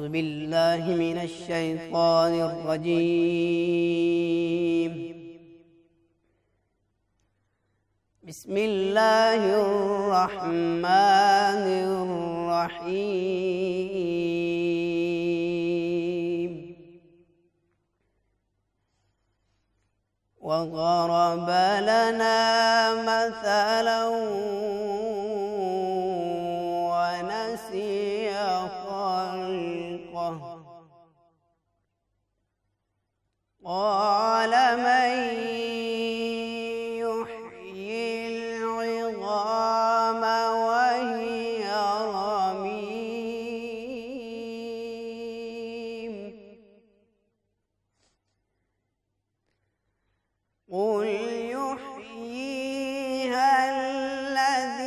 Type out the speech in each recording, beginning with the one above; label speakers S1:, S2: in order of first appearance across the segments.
S1: بالله من الشيطان الرجيم. بسم الله الرحمن الرحيم. وضرب لنا مثلا ونسي خلقه قال من يحيي العظام وهي رميم قل يحييها الذي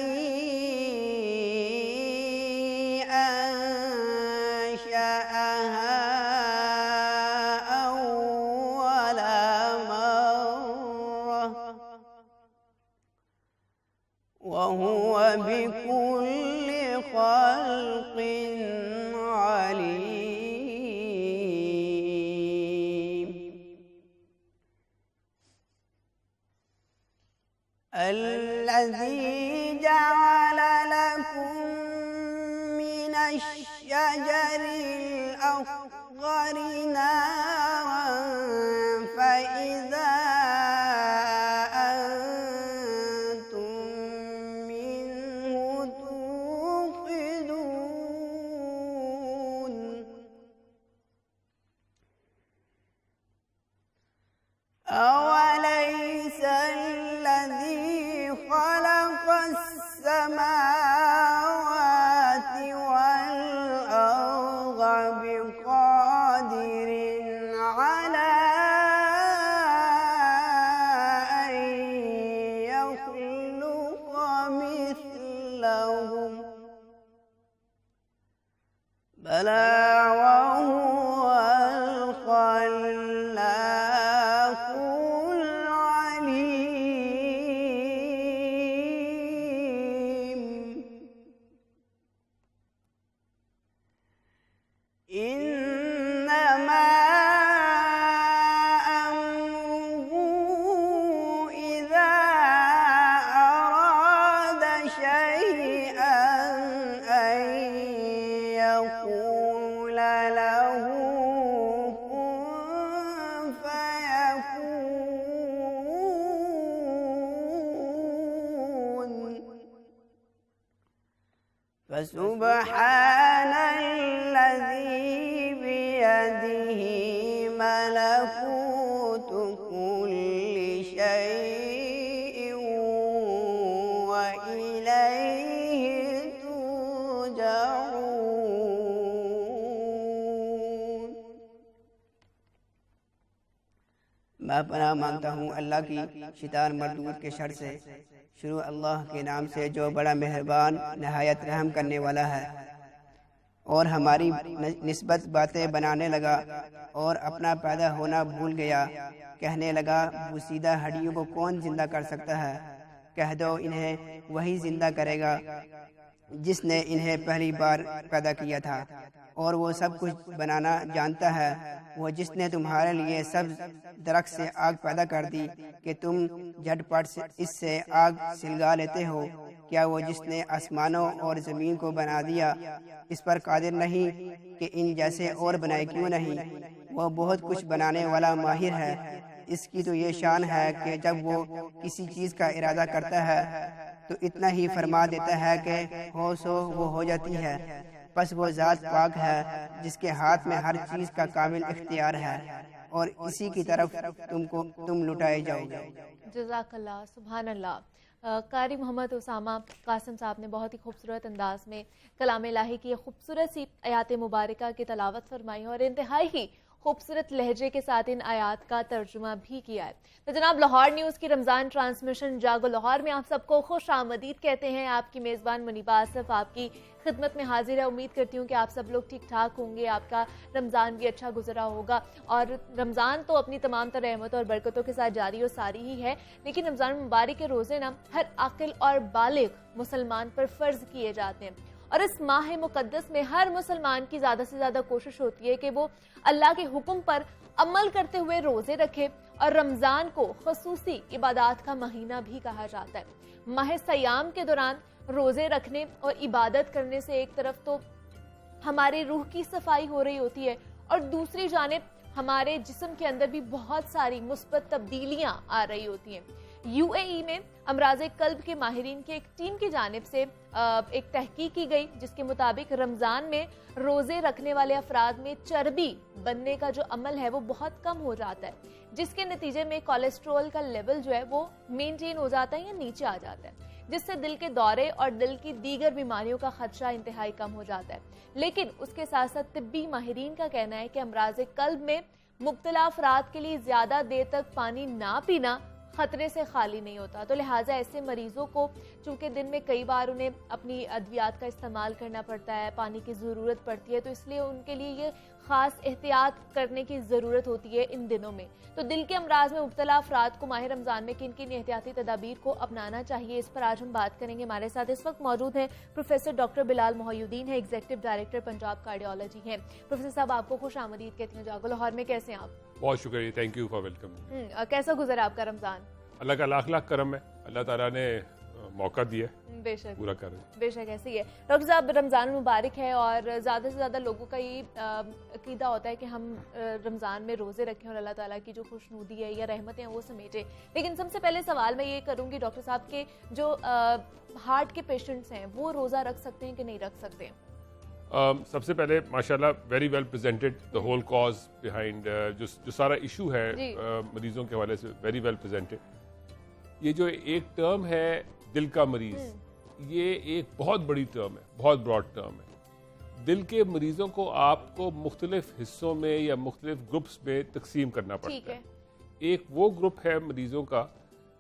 S1: أنشأها أول مرة وهو بكل خلق عليم. الذي جعل لكم من الشجر الأخضر نارا فإذا أنتم منه توقدون أوليس الذي خلق السماوات والأرض بقادر على أن يخلق مثلهم بلى وهو الخلاق العليم. إنما أمره إذا أراد شيئا أن يقول له كن فيكون. فسبحان الذي بيده ملكوت كل شيء وإليه ترجعون. میں پناہ مانگتا ہوں اللہ کی شیطان مردود کے شر سے. شروع اللہ کے نام سے جو بڑا مہربان نہایت رحم کرنے والا ہے. اور ہماری نسبت باتیں بنانے لگا اور اپنا پیدا ہونا بھول گیا. کہنے لگا بوسیدہ ہڈیوں کو کون زندہ کر سکتا ہے؟ کہہ دو انہیں وہی زندہ کرے گا جس نے انہیں پہلی بار پیدا کیا تھا. اور وہ سب کچھ بنانا جانتا ہے. وہ جس نے تمہارے لیے سب درخت سے آگ پیدا کر دی کہ تم جھٹ پٹ اس سے آگ سلگا لیتے ہو. کیا وہ جس نے آسمانوں اور زمین کو بنا دیا اس پر قادر نہیں کہ ان جیسے اور بنائے کیوں نہیں؟ وہ بہت کچھ بنانے والا ماہر ہے. اس کی تو یہ شان ہے کہ جب وہ کسی چیز کا ارادہ کرتا ہے تو اتنا ہی فرما دیتا ہے کہ ہو سو وہ ہو جاتی ہے. پس وہ ذات پاک ہے جس کے ہاتھ میں ہر چیز کا کامل اختیار ہے اور اسی کی طرف تم لٹائے جاؤ گے.
S2: جزاک اللہ. سبحان اللہ. قاری محمد اسامہ قاسم صاحب نے بہت ہی خوبصورت انداز میں کلام الہی کی خوبصورت سی آیات مبارکہ کی تلاوت فرمائی اور انتہائی ہی خوبصورت لہجے کے ساتھ ان آیات کا ترجمہ بھی کیا ہے. تو جناب لاہور نیوز کی رمضان ٹرانسمیشن جاگو لاہور میں آپ سب کو خوش آمدید کہتے ہیں. آپ کی میزبان منیبہ آصف آپ کی خدمت میں حاضر ہے. امید کرتی ہوں کہ آپ سب لوگ ٹھیک ٹھاک ہوں گے, آپ کا رمضان بھی اچھا گزرا ہوگا. اور رمضان تو اپنی تمام تر رحمتوں اور برکتوں کے ساتھ جاری و ساری ہی ہے, لیکن رمضان مبارک کے روزے نا ہر عاقل اور بالغ مسلمان پر فرض کیے جاتے ہیں. اور اس ماہ مقدس میں ہر مسلمان کی زیادہ سے زیادہ کوشش ہوتی ہے کہ وہ اللہ کے حکم پر عمل کرتے ہوئے روزے رکھے، اور رمضان کو خصوصی عبادات کا مہینہ بھی کہا جاتا ہے۔ ماہ سیام کے دوران روزے رکھنے اور عبادت کرنے سے ایک طرف تو ہمارے روح کی صفائی ہو رہی ہوتی ہے، اور دوسری جانب ہمارے جسم کے اندر بھی بہت ساری مثبت تبدیلیاں آ رہی ہوتی ہیں۔ UAE میں امراض قلب کے ماہرین کی ایک ٹیم کی جانب سے ایک تحقیق کی گئی، جس کے مطابق رمضان میں روزے رکھنے والے افراد میں چربی بننے کا جو عمل ہے وہ بہت کم ہو جاتا ہے، جس کے نتیجے میں کولیسٹرول کا لیول جو ہے وہ مینٹین ہو جاتا ہے یا نیچے آ جاتا ہے، جس سے دل کے دورے اور دل کی دیگر بیماریوں کا خدشہ انتہائی کم ہو جاتا ہے۔ لیکن اس کے ساتھ ساتھ طبی ماہرین کا کہنا ہے کہ امراض قلب میں مبتلا افراد کے لیے زیادہ دیر تک پانی نہ پینا خطرے سے خالی نہیں ہوتا، تو لہٰذا ایسے مریضوں کو چونکہ دن میں کئی بار انہیں اپنی ادویات کا استعمال کرنا پڑتا ہے، پانی کی ضرورت پڑتی ہے، تو اس لیے ان کے لیے یہ خاص احتیاط کرنے کی ضرورت ہوتی ہے ان دنوں میں۔ تو دل کے امراض میں مبتلا افراد کو ماہ رمضان میں کن کن احتیاطی تدابیر کو اپنانا چاہیے، اس پر آج ہم بات کریں گے۔ ہمارے ساتھ اس وقت موجود ہیں پروفیسر ڈاکٹر بلال محی الدین ہے، ایگزیکٹو ڈائریکٹر پنجاب کارڈیالوجی ہیں۔ پروفیسر صاحب، آپ کو خوش آمدید کہتی ہوں جاگو لاہور میں، کیسے ہیں آپ؟
S3: بہت شکریہ، تھینک یو فار ویلکم۔
S2: کیسا گزرا آپ کا رمضان؟
S3: اللہ کا لاکھ لاکھ کرم ہے، اللہ تعالیٰ نے موقع دیا
S2: بے شک
S3: پورا کر رہے ہیں۔
S2: بے شک ایسی ہے۔ ڈاکٹر صاحب، رمضان مبارک ہے اور زیادہ سے زیادہ لوگوں کا یہ عقیدہ ہوتا ہے کہ ہم رمضان میں روزے رکھیں اور اللہ تعالیٰ کی جو خوشنودی ہے یا رحمتیں ہیں وہ سمیٹیں، لیکن سب سے پہلے سوال میں یہ کروں گی ڈاکٹر صاحب کہ جو ہارٹ کے پیشنٹس ہیں وہ روزہ رکھ سکتے ہیں کہ نہیں رکھ سکتے؟
S3: سب سے پہلے ماشاءاللہ very well presented the whole cause behind جو سارا ایشو ہے مریضوں کے حوالے سے، ویری ویل پریزنٹڈ۔ یہ جو ایک ٹرم ہے دل کا مریض، یہ ایک بہت بڑی ٹرم ہے، بہت براڈ ٹرم ہے۔ دل کے مریضوں کو آپ کو مختلف حصوں میں یا مختلف گروپس میں تقسیم کرنا پڑتا ہے۔ ایک وہ گروپ ہے مریضوں کا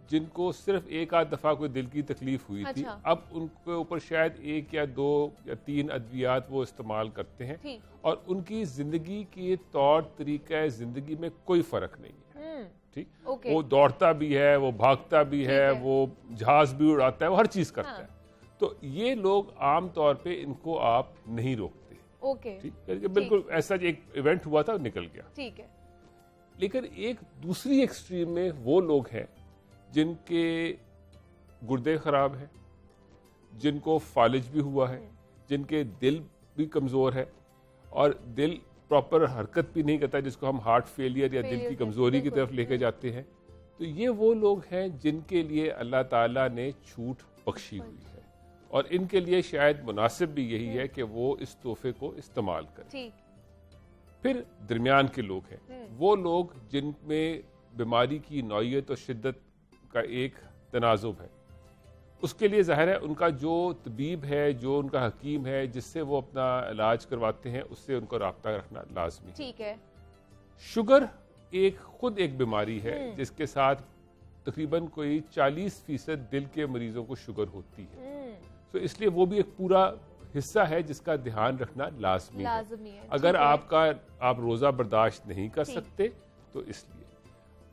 S3: جن کو صرف ایک آدھ دفعہ کوئی دل کی تکلیف ہوئی تھی، اب ان کے اوپر شاید 1 یا 2 یا 3 ادویات وہ استعمال کرتے ہیں، اور ان کی زندگی کے طور طریقہ زندگی میں کوئی فرق نہیں ہے۔ ٹھیک، وہ دوڑتا بھی ہے، وہ بھاگتا بھی ہے، وہ جہاز بھی اڑاتا ہے، وہ ہر چیز کرتا ہے۔ تو یہ لوگ عام طور پہ ان کو آپ نہیں روکتے، ٹھیک، بالکل ایسا ایک ایونٹ ہوا تھا نکل گیا، ٹھیک ہے۔ لیکن ایک دوسری ایکسٹریم میں وہ لوگ ہیں جن کے گردے خراب ہیں، جن کو فالج بھی ہوا ہے، جن کے دل بھی کمزور ہے اور دل پراپر حرکت بھی نہیں کرتا، جس کو ہم ہارٹ فیلئر یا دل کی کمزوری کی طرف لے کے جاتے ہیں۔ تو یہ وہ لوگ ہیں جن کے لیے اللہ تعالیٰ نے چھوٹ بخشی ہوئی ہے، اور ان کے لیے شاید مناسب بھی یہی ہے کہ وہ اس تحفے کو استعمال کریں۔ پھر درمیان کے لوگ ہیں، وہ لوگ جن میں بیماری کی نوعیت اور شدت کا ایک تناسب ہے، اس کے لیے ظاہر ہے ان کا جو طبیب ہے، جو ان کا حکیم ہے جس سے وہ اپنا علاج کرواتے ہیں، اس سے ان کو رابطہ رکھنا لازمی ہے۔ ٹھیک ہے۔ شوگر خود ایک بیماری ہے جس کے ساتھ تقریباً کوئی 40% دل کے مریضوں کو شوگر ہوتی ہے، تو اس لیے وہ بھی ایک پورا حصہ ہے جس کا دھیان رکھنا لازمی ہے۔ اگر آپ روزہ برداشت نہیں کر سکتے تو اس لیے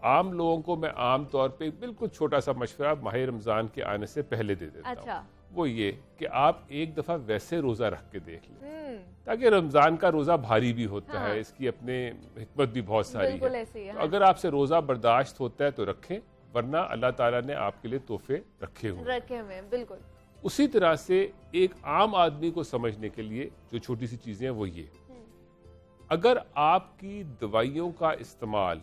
S3: عام لوگوں کو میں عام طور پہ بالکل چھوٹا سا مشورہ ماہ رمضان کے آنے سے پہلے دے دیتا ہوں، وہ یہ کہ آپ ایک دفعہ ویسے روزہ رکھ کے دیکھ لیں، تاکہ رمضان کا روزہ بھاری بھی ہوتا ہے، اس کی اپنے حکمت بھی بہت ساری ہے۔ تو اگر آپ سے روزہ برداشت ہوتا ہے تو رکھیں، ورنہ اللہ تعالیٰ نے آپ کے لیے تحفے رکھے ہوئے۔ بالکل اسی طرح سے ایک عام آدمی کو سمجھنے کے لیے جو چھوٹی سی چیزیں ہیں وہ یہ، اگر آپ کی دوائیوں کا استعمال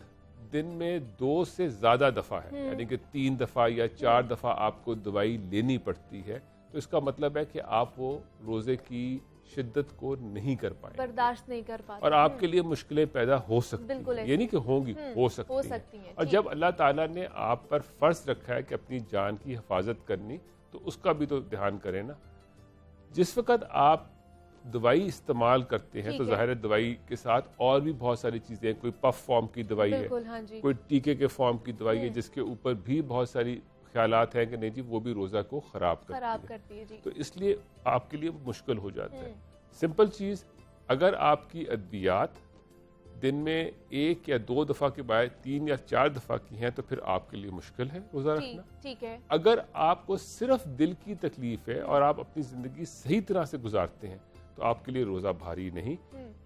S3: دن میں 2 سے زیادہ دفعہ ہے، یعنی کہ 3 دفعہ یا 4 دفعہ آپ کو دوائی لینی پڑتی ہے، تو اس کا مطلب ہے کہ آپ وہ روزے کی شدت کو نہیں کر پائیں، برداشت نہیں کر پاتے، اور آپ کے لیے مشکلیں پیدا ہو سکتی ہیں، یعنی کہ ہوں گی، ہو سکتی ہیں۔ اور جب اللہ تعالیٰ نے آپ پر فرض رکھا ہے کہ اپنی جان کی حفاظت کرنی، تو اس کا بھی تو دھیان کریں نا۔ جس وقت آپ دوائی استعمال کرتے ہیں تو ظاہر ہے دوائی کے ساتھ اور بھی بہت ساری چیزیں ہیں، کوئی پف فارم کی دوائی ہے، کوئی ٹیکے کے فارم کی دوائی ہے، جس کے اوپر بھی بہت ساری خیالات ہیں کہ نہیں جی وہ بھی روزہ کو خراب کرتی ہے، تو اس لیے آپ کے لیے مشکل ہو جاتا ہے۔ سمپل چیز، اگر آپ کی ادویات دن میں 1 یا 2 دفعہ کے بعد 3 یا 4 دفعہ کی ہیں تو پھر آپ کے لیے مشکل ہے روزہ رکھنا.
S2: ٹھیک ہے.
S3: اگر آپ کو صرف دل کی تکلیف ہے اور آپ اپنی زندگی صحیح طرح سے گزارتے ہیں تو آپ کے لیے روزہ بھاری نہیں.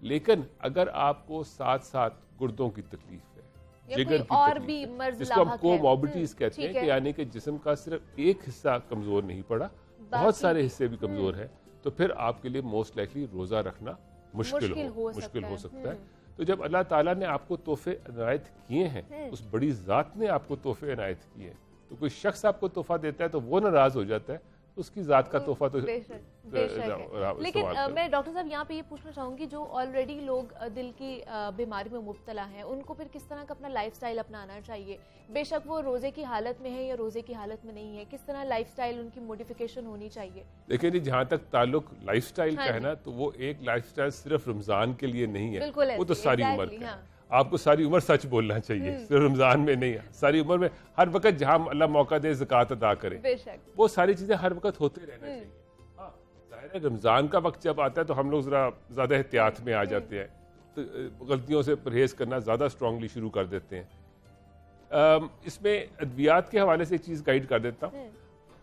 S3: لیکن اگر آپ کو ساتھ ساتھ گردوں کی تکلیف ہے, جگر کی تکلیف ہے, جس کو ہم کوموربڈیز کہتے ہیں, کہ یعنی کہ جسم کا صرف ایک حصہ کمزور نہیں پڑا, بہت سارے حصے بھی کمزور ہیں, تو پھر آپ کے لیے موسٹ لائکلی روزہ رکھنا مشکل ہو سکتا ہے. تو جب اللہ تعالیٰ نے آپ کو تحفے عنایت کیے ہیں, اس بڑی ذات نے آپ کو تحفے عنایت کیے ہیں, تو کوئی شخص آپ کو تحفہ دیتا ہے تو وہ ناراض ہو جاتا ہے, اس کی ذات کا تحفہ تو
S2: لیکن میں ڈاکٹر صاحب یہاں پہ یہ پوچھنا چاہوں گی, جو آلریڈی لوگ دل کی بیماری میں مبتلا ہیں, ان کو پھر کس طرح کا اپنا لائف سٹائل اپنانا چاہیے؟ بے شک وہ روزے کی حالت میں ہے یا روزے کی حالت میں نہیں ہے, کس طرح لائف سٹائل ان کی موڈیفیکیشن ہونی چاہیے؟
S3: دیکھیں جی, جہاں تک تعلق لائف سٹائل کا ہے نا, تو وہ ایک لائف سٹائل صرف رمضان کے لیے نہیں ہے, وہ تو ساری عمر کا ہے. آپ کو ساری عمر سچ بولنا چاہیے, صرف رمضان میں نہیں ہے, ساری عمر میں ہر وقت جہاں اللہ موقع دے زکوٰۃ ادا کریں, وہ ساری چیزیں ہر وقت ہوتے رہنا چاہیے. ہاں ظاہر ہے رمضان کا وقت جب آتا ہے تو ہم لوگ ذرا زیادہ احتیاط میں آ جاتے ہیں, تو غلطیوں سے پرہیز کرنا زیادہ اسٹرانگلی شروع کر دیتے ہیں. اس میں ادویات کے حوالے سے ایک چیز گائیڈ کر دیتا ہوں.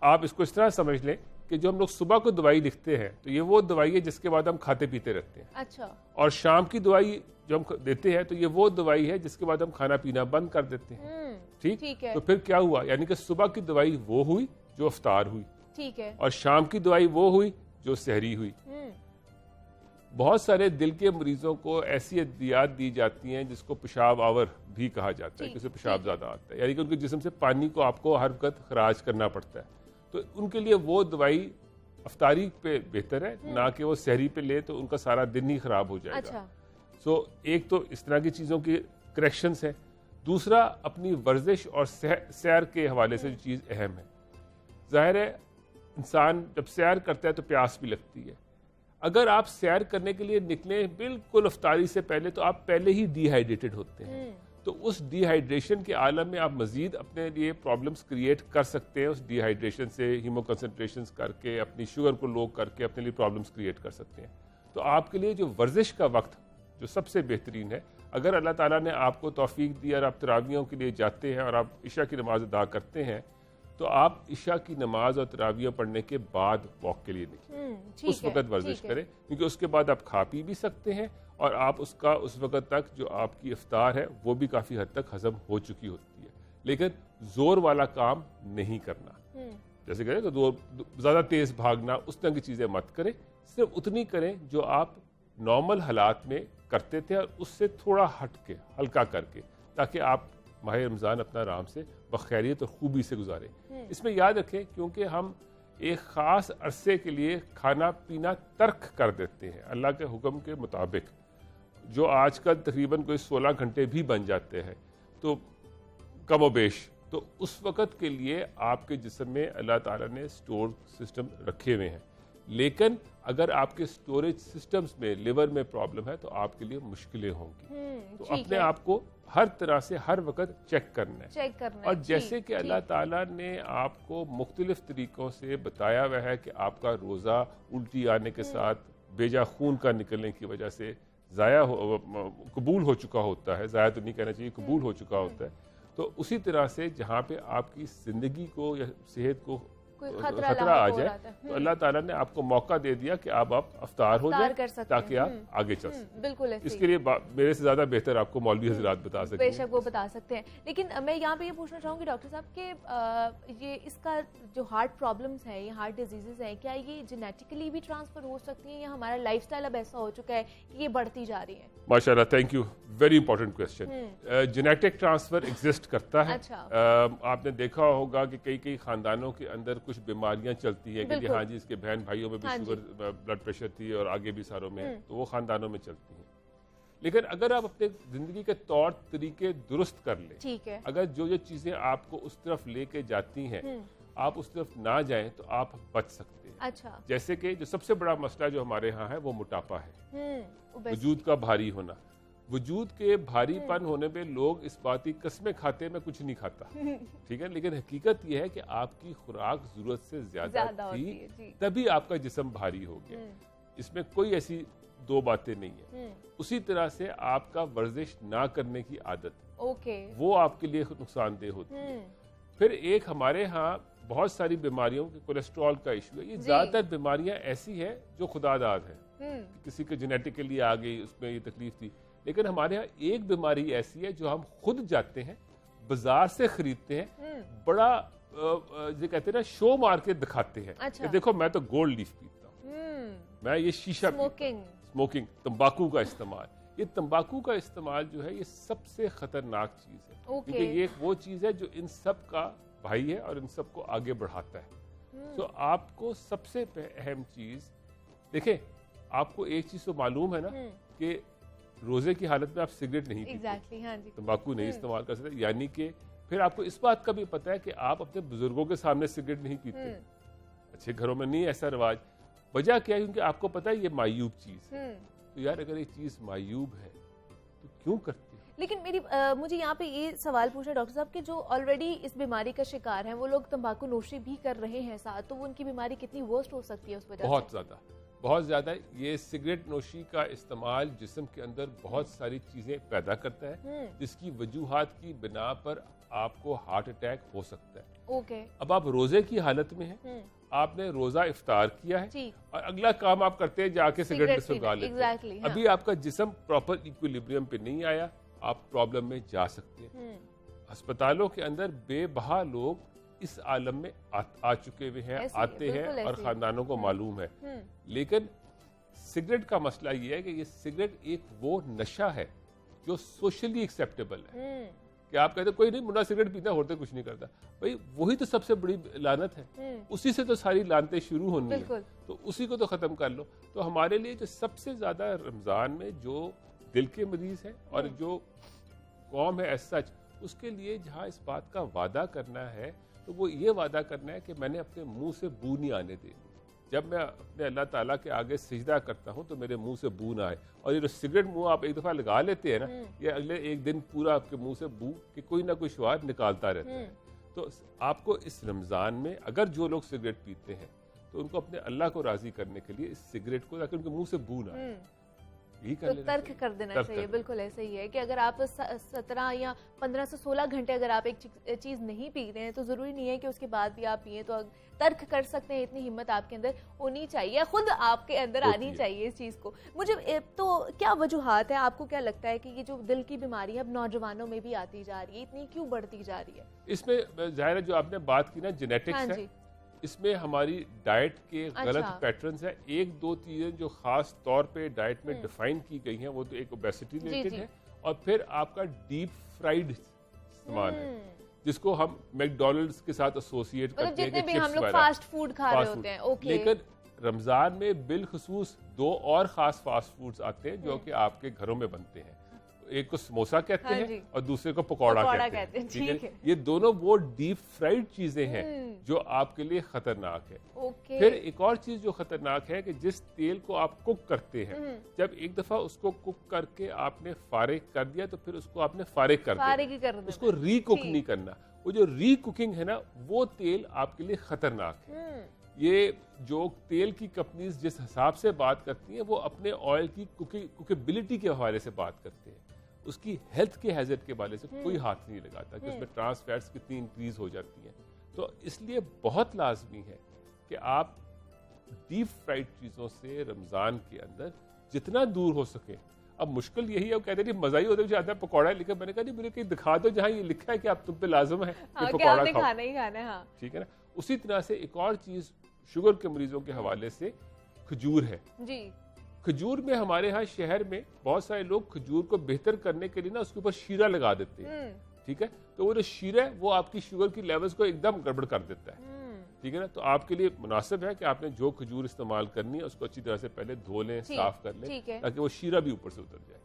S3: آپ اس کو اس طرح سمجھ لیں کہ جو ہم لوگ صبح کو دوائی لکھتے ہیں تو یہ وہ دوائی ہے جس کے بعد ہم کھاتے پیتے رہتے ہیں.
S2: اچھا. اور
S3: شام کی دوائی جو ہم دیتے ہیں تو یہ وہ دوائی ہے جس کے بعد ہم کھانا پینا بند کر دیتے ہیں. ٹھیک ہے. تو پھر کیا ہوا, یعنی کہ صبح کی دوائی وہ ہوئی جو افطار ہوئی, ٹھیک ہے, اور شام کی دوائی وہ ہوئی جو سحری ہوئی. بہت سارے دل کے مریضوں کو ایسی ادویات دی جاتی ہیں جس کو پیشاب آور بھی کہا جاتا ہے, کہ اسے پیشاب زیادہ آتا ہے, یعنی کہ ان کے جسم سے پانی کو آپ کو ہر وقت خراج کرنا پڑتا ہے. تو ان کے لیے وہ دوائی افطاری پہ بہتر ہے, نہ کہ وہ سحری پہ لے تو ان کا سارا دن ہی خراب ہو جائے گا. سو ایک تو اس طرح کی چیزوں کی کریکشنز ہیں. دوسرا اپنی ورزش اور سیر کے حوالے سے جو چیز اہم ہے, ظاہر ہے انسان جب سیر کرتا ہے تو پیاس بھی لگتی ہے. اگر آپ سیر کرنے کے لیے نکلیں بالکل افطاری سے پہلے تو آپ پہلے ہی ڈی ہائیڈریٹڈ ہوتے ہیں, تو اس ڈی ہائیڈریشن کے عالم میں آپ مزید اپنے لیے پرابلمز کریٹ کر سکتے ہیں. اس ڈی ہائیڈریشن سے ہیمو کنسنٹریشنز کر کے اپنی شوگر کو لو کر کے اپنے لیے پرابلمز کریٹ کر سکتے ہیں. تو آپ کے لیے جو ورزش کا وقت جو سب سے بہترین ہے, اگر اللہ تعالیٰ نے آپ کو توفیق دی اور آپ تراویحوں کے لیے جاتے ہیں اور آپ عشاء کی نماز ادا کرتے ہیں, تو آپ عشاء کی نماز اور تراویح پڑھنے کے بعد واک کے لیے نکلیں, اس وقت ورزش کریں, کیونکہ اس کے بعد آپ کھا پی بھی سکتے ہیں اور آپ اس وقت تک جو آپ کی افطار ہے وہ بھی کافی حد تک ہضم ہو چکی ہوتی ہے. لیکن زور والا کام نہیں کرنا, جیسے کہ زیادہ تیز بھاگنا, اس طرح کی چیزیں مت کریں, صرف اتنی کریں جو آپ نارمل حالات میں کرتے تھے اور اس سے تھوڑا ہٹ کے ہلکا کر کے, تاکہ آپ ماہ رمضان اپنا آرام سے بخیریت اور خوبی سے گزاریں. اس میں یاد رکھیں کیونکہ ہم ایک خاص عرصے کے لیے کھانا پینا ترک کر دیتے ہیں اللہ کے حکم کے مطابق, جو آج کل تقریباً کوئی 16 گھنٹے بھی بن جاتے ہیں تو کم و بیش, تو اس وقت کے لیے آپ کے جسم میں اللہ تعالیٰ نے سٹور سسٹم رکھے ہوئے ہیں. لیکن اگر آپ کے سٹوریج سسٹمز میں لیور میں پرابلم ہے تو آپ کے لیے مشکلیں ہوں گی. تو اپنے آپ کو ہر طرح سے ہر وقت چیک کرنا ہے. اور جیسے کہ اللہ تعالیٰ نے آپ کو مختلف طریقوں سے بتایا ہوا ہے کہ آپ کا روزہ الٹی آنے کے ساتھ بیجا خون کا نکلنے کی وجہ سے قبول ہو چکا ہوتا ہے, ضائع تو نہیں کہنا چاہیے, قبول ہو چکا ہوتا ہے, تو اسی طرح سے جہاں پہ آپ کی زندگی کو یا صحت کو خطرہ آ جائے تو اللہ تعالیٰ نے آپ کو موقع دے دیا کہ آپ افطار ہو جائیں تاکہ آپ آگے چل سکیں.
S2: بالکل
S3: اس کے لیے میرے سے زیادہ بہتر آپ کو مولوی حضرات بتا سکتے ہیں,
S2: بے شک وہ بتا سکتے ہیں. لیکن میں یہاں پہ یہ پوچھنا چاہوں گی ڈاکٹر صاحب کہ یہ اس کا جو ہارٹ پرابلمس ہیں, یہ ہارٹ ڈیزیزز ہیں, کیا یہ جینیٹیکلی بھی ٹرانسفر ہو سکتی ہیں یا ہمارا لائف سٹائل اب ایسا ہو چکا ہے کہ یہ بڑھتی جا رہی ہیں؟
S3: ماشاء اللہ, thank you, very important question. Genetic transfer exist کرتا ہے. آپ نے دیکھا ہوگا کہ کئی خاندانوں کے اندر کچھ بیماریاں چلتی ہے کہ ہاں جی اس کے بہن بھائیوں میں بھی شوگر بلڈ پریشر تھی اور آگے بھی ساروں میں, تو وہ خاندانوں میں چلتی ہیں. لیکن اگر آپ اپنے زندگی کے طور طریقے درست کر لیں, اگر جو چیزیں آپ کو اس طرف لے کے جاتی ہیں آپ اس طرف نہ جائیں تو آپ بچ سکتے ہیں. جیسے کہ جو سب سے بڑا مسئلہ جو ہمارے ہاں ہے وہ موٹاپا ہے, وجود کا بھاری ہونا. وجود کے بھاری پن ہونے پہ لوگ اس بات کی قسمیں کھاتے میں کچھ نہیں کھاتا, ٹھیک ہے, لیکن حقیقت یہ ہے کہ آپ کی خوراک ضرورت سے زیادہ تھی تبھی آپ کا جسم بھاری ہو گیا. اس میں کوئی ایسی دو باتیں نہیں ہیں. اسی طرح سے آپ کا ورزش نہ کرنے کی عادت وہ آپ کے لیے نقصان دہ ہوتی ہے. پھر ایک ہمارے ہاں بہت ساری بیماریوں کے کولیسٹرول کا ایشو ہے. یہ زیادہ تر بیماریاں ایسی ہیں جو خدا داد ہیں, کسی کے جینیٹیکلی آ گئی, اس میں یہ تکلیف تھی. لیکن ہمارے ہاں ایک بیماری ایسی ہے جو ہم خود جاتے ہیں, بازار سے خریدتے ہیں, بڑا یہ کہتے ہیں نا شو مار کے دکھاتے ہیں کہ دیکھو میں تو گولڈ لیف پیتا ہوں, میں یہ شیشہ اسموکنگ, تمباکو کا استعمال. یہ تمباکو کا استعمال جو ہے یہ سب سے خطرناک چیز ہے, کیونکہ یہ وہ چیز ہے جو ان سب کا بھائی ہے اور ان سب کو آگے بڑھاتا ہے. تو آپ کو سب سے اہم چیز دیکھیں, آپ کو ایک چیز تو معلوم ہے نا کہ روزے کی حالت میں آپ سگریٹ نہیں پیتے, تمباکو نہیں استعمال کر سکتے, یعنی کہ پھر آپ کو اس بات کا بھی پتہ ہے کہ آپ اپنے بزرگوں کے سامنے سگریٹ نہیں پیتے. اچھے گھروں میں نہیں ایسا رواج. وجہ کیا ہے؟ کیونکہ آپ کو پتہ ہے یہ معیوب چیز ہے. تو یار اگر یہ چیز معیوب ہے تو کیوں کرتے ہیں؟
S2: لیکن مجھے یہاں پہ یہ سوال پوچھا ڈاکٹر صاحب کہ جو آلریڈی اس بیماری کا شکار ہیں وہ لوگ تمباکو نوشی بھی کر رہے ہیں ساتھ, تو وہ ان کی بیماری کتنی ورسٹ ہو سکتی ہے اس وجہ سے؟
S3: بہت زیادہ. یہ سگریٹ نوشی کا استعمال جسم کے اندر بہت ساری چیزیں پیدا کرتا ہے جس کی وجوہات کی بنا پر آپ کو ہارٹ اٹیک ہو سکتا ہے. اب آپ روزے کی حالت میں ہیں, آپ نے روزہ افطار کیا ہے اور اگلا کام آپ کرتے ہیں جا کے سگریٹ سگا لیتے ہیں. ابھی آپ کا جسم پراپر ایکویلیبریم پہ نہیں آیا, آپ پرابلم میں جا سکتے ہیں. ہسپتالوں کے اندر بے بہا لوگ اس عالم میں آ چکے ہوئے ہیں, آتے ہیں اور خاندانوں کو معلوم ہے. لیکن سگریٹ کا مسئلہ یہ ہے کہ یہ سگریٹ ایک وہ نشہ ہے جو سوشلی ایکسیپٹیبل ہے کہ آپ کہتے ہیں کوئی نہیں منہ سگریٹ پیتا ہوتے کچھ نہیں کرتا. بھائی وہی تو سب سے بڑی لعنت ہے, اسی سے تو ساری لعنتیں شروع ہونی ہیں, تو اسی کو تو ختم کر لو. تو ہمارے لیے جو سب سے زیادہ رمضان میں جو دل کے مریض ہیں اور جو قوم ہے ایز سچ, اس کے لیے جہاں اس بات کا وعدہ کرنا ہے تو وہ یہ وعدہ کرنا ہے کہ میں نے اپنے منہ سے بو نہیں آنے دینی. جب میں اپنے اللہ تعالیٰ کے آگے سجدہ کرتا ہوں تو میرے منہ سے بو نہ آئے. اور یہ جو سگریٹ منہ آپ ایک دفعہ لگا لیتے ہیں نا, یہ اگلے ایک دن پورا آپ کے منہ سے بو کہ کوئی نہ کوئی شعار نکالتا رہتا ہے. تو آپ کو اس رمضان میں اگر جو لوگ سگریٹ پیتے ہیں تو ان کو اپنے اللہ کو راضی کرنے کے لیے اس سگریٹ کو تاکہ ان کے منہ سے بو نہ آئے
S2: ترک کر دینا چاہیے. بالکل ایسا ہی ہے کہ اگر آپ 17 یا 15 سے 16 گھنٹے اگر آپ ایک چیز نہیں پی رہے ہیں تو ضروری نہیں ہے کہ اس کے بعد بھی آپ پئیں, تو ترک کر سکتے ہیں. اتنی ہمت آپ کے اندر ہونی چاہیے, خود آپ کے اندر آنی چاہیے اس چیز کو. مجھے تو کیا وجوہات ہیں, آپ کو کیا لگتا ہے کہ یہ جو دل کی بیماری ہے اب نوجوانوں میں بھی آتی جا رہی ہے, اتنی کیوں بڑھتی جا رہی ہے؟
S3: اس میں ظاہر ہے جو آپ نے بات کی نا جینیٹکس ہے, اس میں ہماری ڈائٹ کے غلط پیٹرنز ہیں. ایک دو چیزیں جو خاص طور پہ ڈائٹ میں ڈیفائن کی گئی ہیں وہ تو ایک اوبیسٹی ریلیٹڈ ہے, اور پھر آپ کا ڈیپ فرائیڈ استعمال ہے جس کو ہم میک ڈونلڈز کے ساتھ ایسوسیٹ کرتے ہیں کہ
S2: ہم لوگ فاسٹ فوڈ کھا رہے ہوتے ہیں.
S3: لیکن رمضان میں بالخصوص دو اور خاص فاسٹ فوڈز آتے ہیں جو کہ آپ کے گھروں میں بنتے ہیں. ایک کو سموسا کہتے ہیں اور دوسرے کو پکوڑا کہتے ہیں. ٹھیک ہے, یہ دونوں وہ ڈیپ فرائیڈ چیزیں ہیں جو آپ کے لیے خطرناک ہے. پھر ایک اور چیز جو خطرناک ہے کہ جس تیل کو آپ کوک کرتے ہیں, جب ایک دفعہ اس کو کوک کر کے آپ نے فارغ کر دیا تو پھر اس کو آپ نے فارغ کر دیا, اس کو ری کوک نہیں کرنا. وہ جو ری کوکنگ ہے نا وہ تیل آپ کے لیے خطرناک ہے. یہ جو تیل کی کمپنیز جس حساب سے بات کرتی ہیں وہ اپنے آئل کی کوکیبلٹی کے حوالے سے بات کرتے ہیں, اس کی ہیلتھ کے ہیزرڈ کے حوالے سے کوئی ہاتھ نہیں لگاتا کہ اس میں ٹرانس فیٹس کتنی انکریز ہو جاتی ہیں. تو اس لیے بہت لازمی ہے کہ آپ ڈیپ فرائیڈ چیزوں سے رمضان کے اندر جتنا دور ہو سکے. اب مشکل یہی ہے, وہ کہتے ہیں مزہ ہی ہوتا ہے مجھے آتا ہے پکوڑا, لیکن میں نے کہا نہیں مجھے کہیں دکھا دو جہاں یہ لکھا ہے کہ آپ تم پہ لازم ہے کہ پکوڑا
S2: کھانا ہی کھانا ہے.
S3: ٹھیک ہے نا. اسی طرح سے ایک اور چیز شوگر کے مریضوں کے حوالے سے کھجور ہے. کھجور میں ہمارے ہاں شہر میں بہت سارے لوگ کھجور کو بہتر کرنے کے لیے نا اس کے اوپر شیرہ لگا دیتے ہیں. ٹھیک ہے, تو وہ جو شیرہ ہے وہ آپ کی شوگر کی لیولز کو ایک دم گڑبڑ کر دیتا ہے. ٹھیک ہے نا. تو آپ کے لیے مناسب ہے کہ آپ نے جو کھجور استعمال کرنی ہے اس کو اچھی طرح سے پہلے دھو لیں, صاف کر لیں تاکہ وہ شیرہ بھی اوپر سے اتر جائے.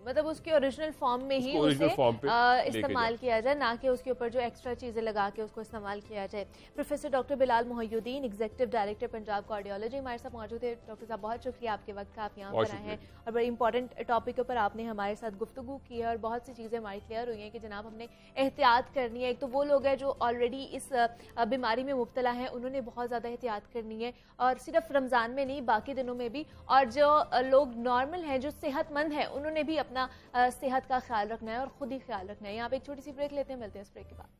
S2: مطلب اس کے اوریجنل فارم میں ہی اسے استعمال کیا جائے, نہ کہ اس کے اوپر جو ایکسٹرا چیزیں لگا کے اس کو استعمال کیا جائے. پروفیسر ڈاکٹر بلال محی الدین, ایگزیکٹو ڈائریکٹر پنجاب کارڈیالوجی, ہمارے ساتھ موجود ہے. ڈاکٹر صاحب بہت شکریہ آپ کے وقت کا, آپ یہاں پر آئے ہیں اور بڑے امپورٹنٹ ٹاپک پر آپ نے ہمارے ساتھ گفتگو کی ہے اور بہت سی چیزیں ہماری کلیئر ہوئی ہیں کہ جناب ہم نے احتیاط کرنی ہے. ایک تو وہ لوگ ہیں جو آلریڈی اس بیماری میں مبتلا ہیں ہیں انہوں نے بہت زیادہ احتیاط کرنی ہے، اور صرف رمضان میں نہیں باقی دنوں میں بھی، اور جو لوگ نارمل ہیں جو صحت مند ہیں انہوں نے بھی اپنا صحت کا خیال رکھنا ہے اور خود ہی خیال رکھنا ہے۔ یہاں پہ ایک چھوٹی سی بریک لیتے ہیں، ملتے ہیں اس بریک کے بعد۔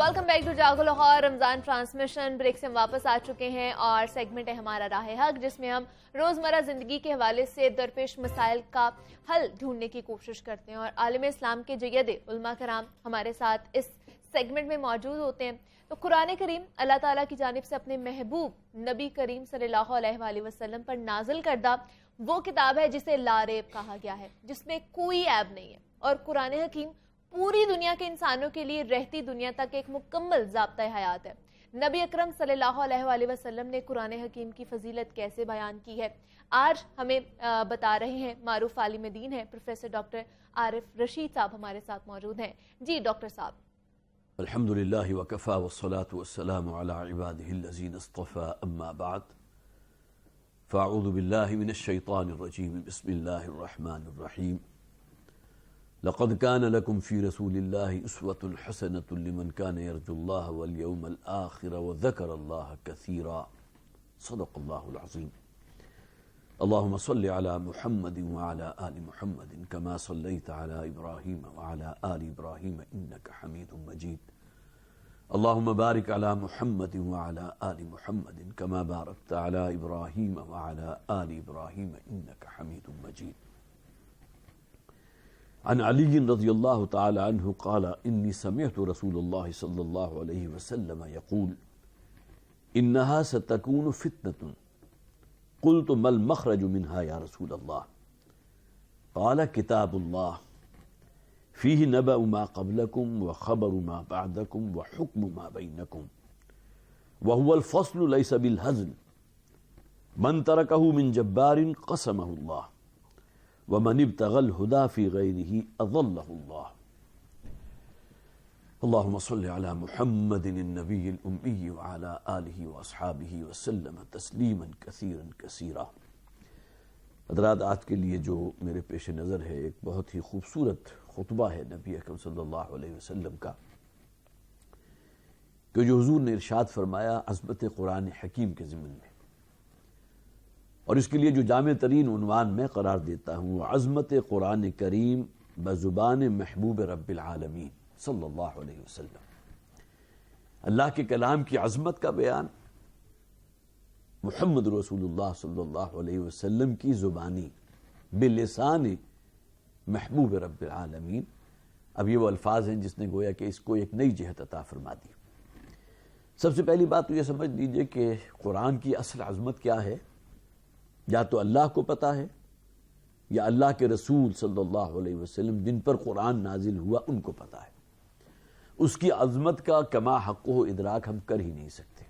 S2: Welcome back to Jago Lahore Ramzan transmission. Break سے ہم واپس آ چکے ہیں اور سیگمنٹ ہے ہمارا راہ حق، جس میں ہم روزمرہ زندگی کے حوالے سے درپیش مسائل کا حل ڈھونڈنے کی کوشش کرتے ہیں، اور عالم اسلام کے جید علماء کرام ہمارے ساتھ اس سیگمنٹ میں موجود ہوتے ہیں۔ تو قرآن کریم اللہ تعالیٰ کی جانب سے اپنے محبوب نبی کریم صلی اللہ علیہ وآلہ وسلم پر نازل کردہ وہ کتاب ہے جسے لا ریب کہا گیا ہے، جس میں کوئی عیب نہیں ہے، اور قرآن حکیم پوری دنیا کے انسانوں کے لیے رہتی دنیا تک ایک مکمل ضابطۂ حیات ہے۔ نبی اکرم صلی اللہ علیہ وآلہ وسلم نے قرآن حکیم کی فضیلت کیسے بیان کی ہے، آج ہمیں بتا رہے ہیں معروف عالم دین ہے پروفیسر ڈاکٹر عارف رشید صاحب ہمارے ساتھ موجود ہیں۔ جی ڈاکٹر صاحب۔
S4: الحمدللہ وکفا والصلاة والسلام علی عباده الذین اصطفى اما بعد فاعوذ باللہ من الشیطان الرجیم بسم اللہ الرحمن الرحیم لقد كان لكم في رسول الله أسوة حسنة لمن كان يرجو الله واليوم الآخر وذكر الله كثيرا صدق الله العظيم اللهم صل على محمد وعلى آل محمد كما صليت على إبراهيم وعلى آل إبراهيم إنك حميد مجيد اللهم بارك على محمد وعلى آل محمد كما باركت على إبراهيم وعلى آل إبراهيم إنك حميد مجيد عن علي رضي الله تعالى عنه قال إني سمعت رسول الله صلى الله عليه وسلم يقول إنها ستكون فتنة قلت ما المخرج منها يا رسول الله قال كتاب الله فيه نبأ ما قبلكم وخبر ما بعدكم وحكم ما بينكم وهو الفصل ليس بالهزل من تركه من جبار قسمه الله ومن ابتغى الهدى في غيره أضله الله اللهم صل على محمد النبي الأمي وعلى آله وأصحابه وسلم تسليما كثيرا كثيرا۔ حضرات، آج کے لیے جو میرے پیش نظر ہے ایک بہت ہی خوبصورت خطبہ ہے نبی اکرم صلی اللہ علیہ وسلم کا، کہ جو حضور نے ارشاد فرمایا عظمت قرآن حکیم کے ضمن میں، اور اس کے لیے جو جامع ترین عنوان میں قرار دیتا ہوں، عظمت قرآن کریم بزبان محبوب رب العالمین صلی اللہ علیہ وسلم۔ اللہ کے کلام کی عظمت کا بیان محمد رسول اللہ صلی اللہ علیہ وسلم کی زبانی بلسان محبوب رب العالمین۔ اب یہ وہ الفاظ ہیں جس نے گویا کہ اس کو ایک نئی جہت عطا فرما دی۔ سب سے پہلی بات تو یہ سمجھ لیجئے کہ قرآن کی اصل عظمت کیا ہے، یا تو اللہ کو پتہ ہے یا اللہ کے رسول صلی اللہ علیہ وسلم جن پر قرآن نازل ہوا ان کو پتہ ہے۔ اس کی عظمت کا کما حق و ادراک ہم کر ہی نہیں سکتے۔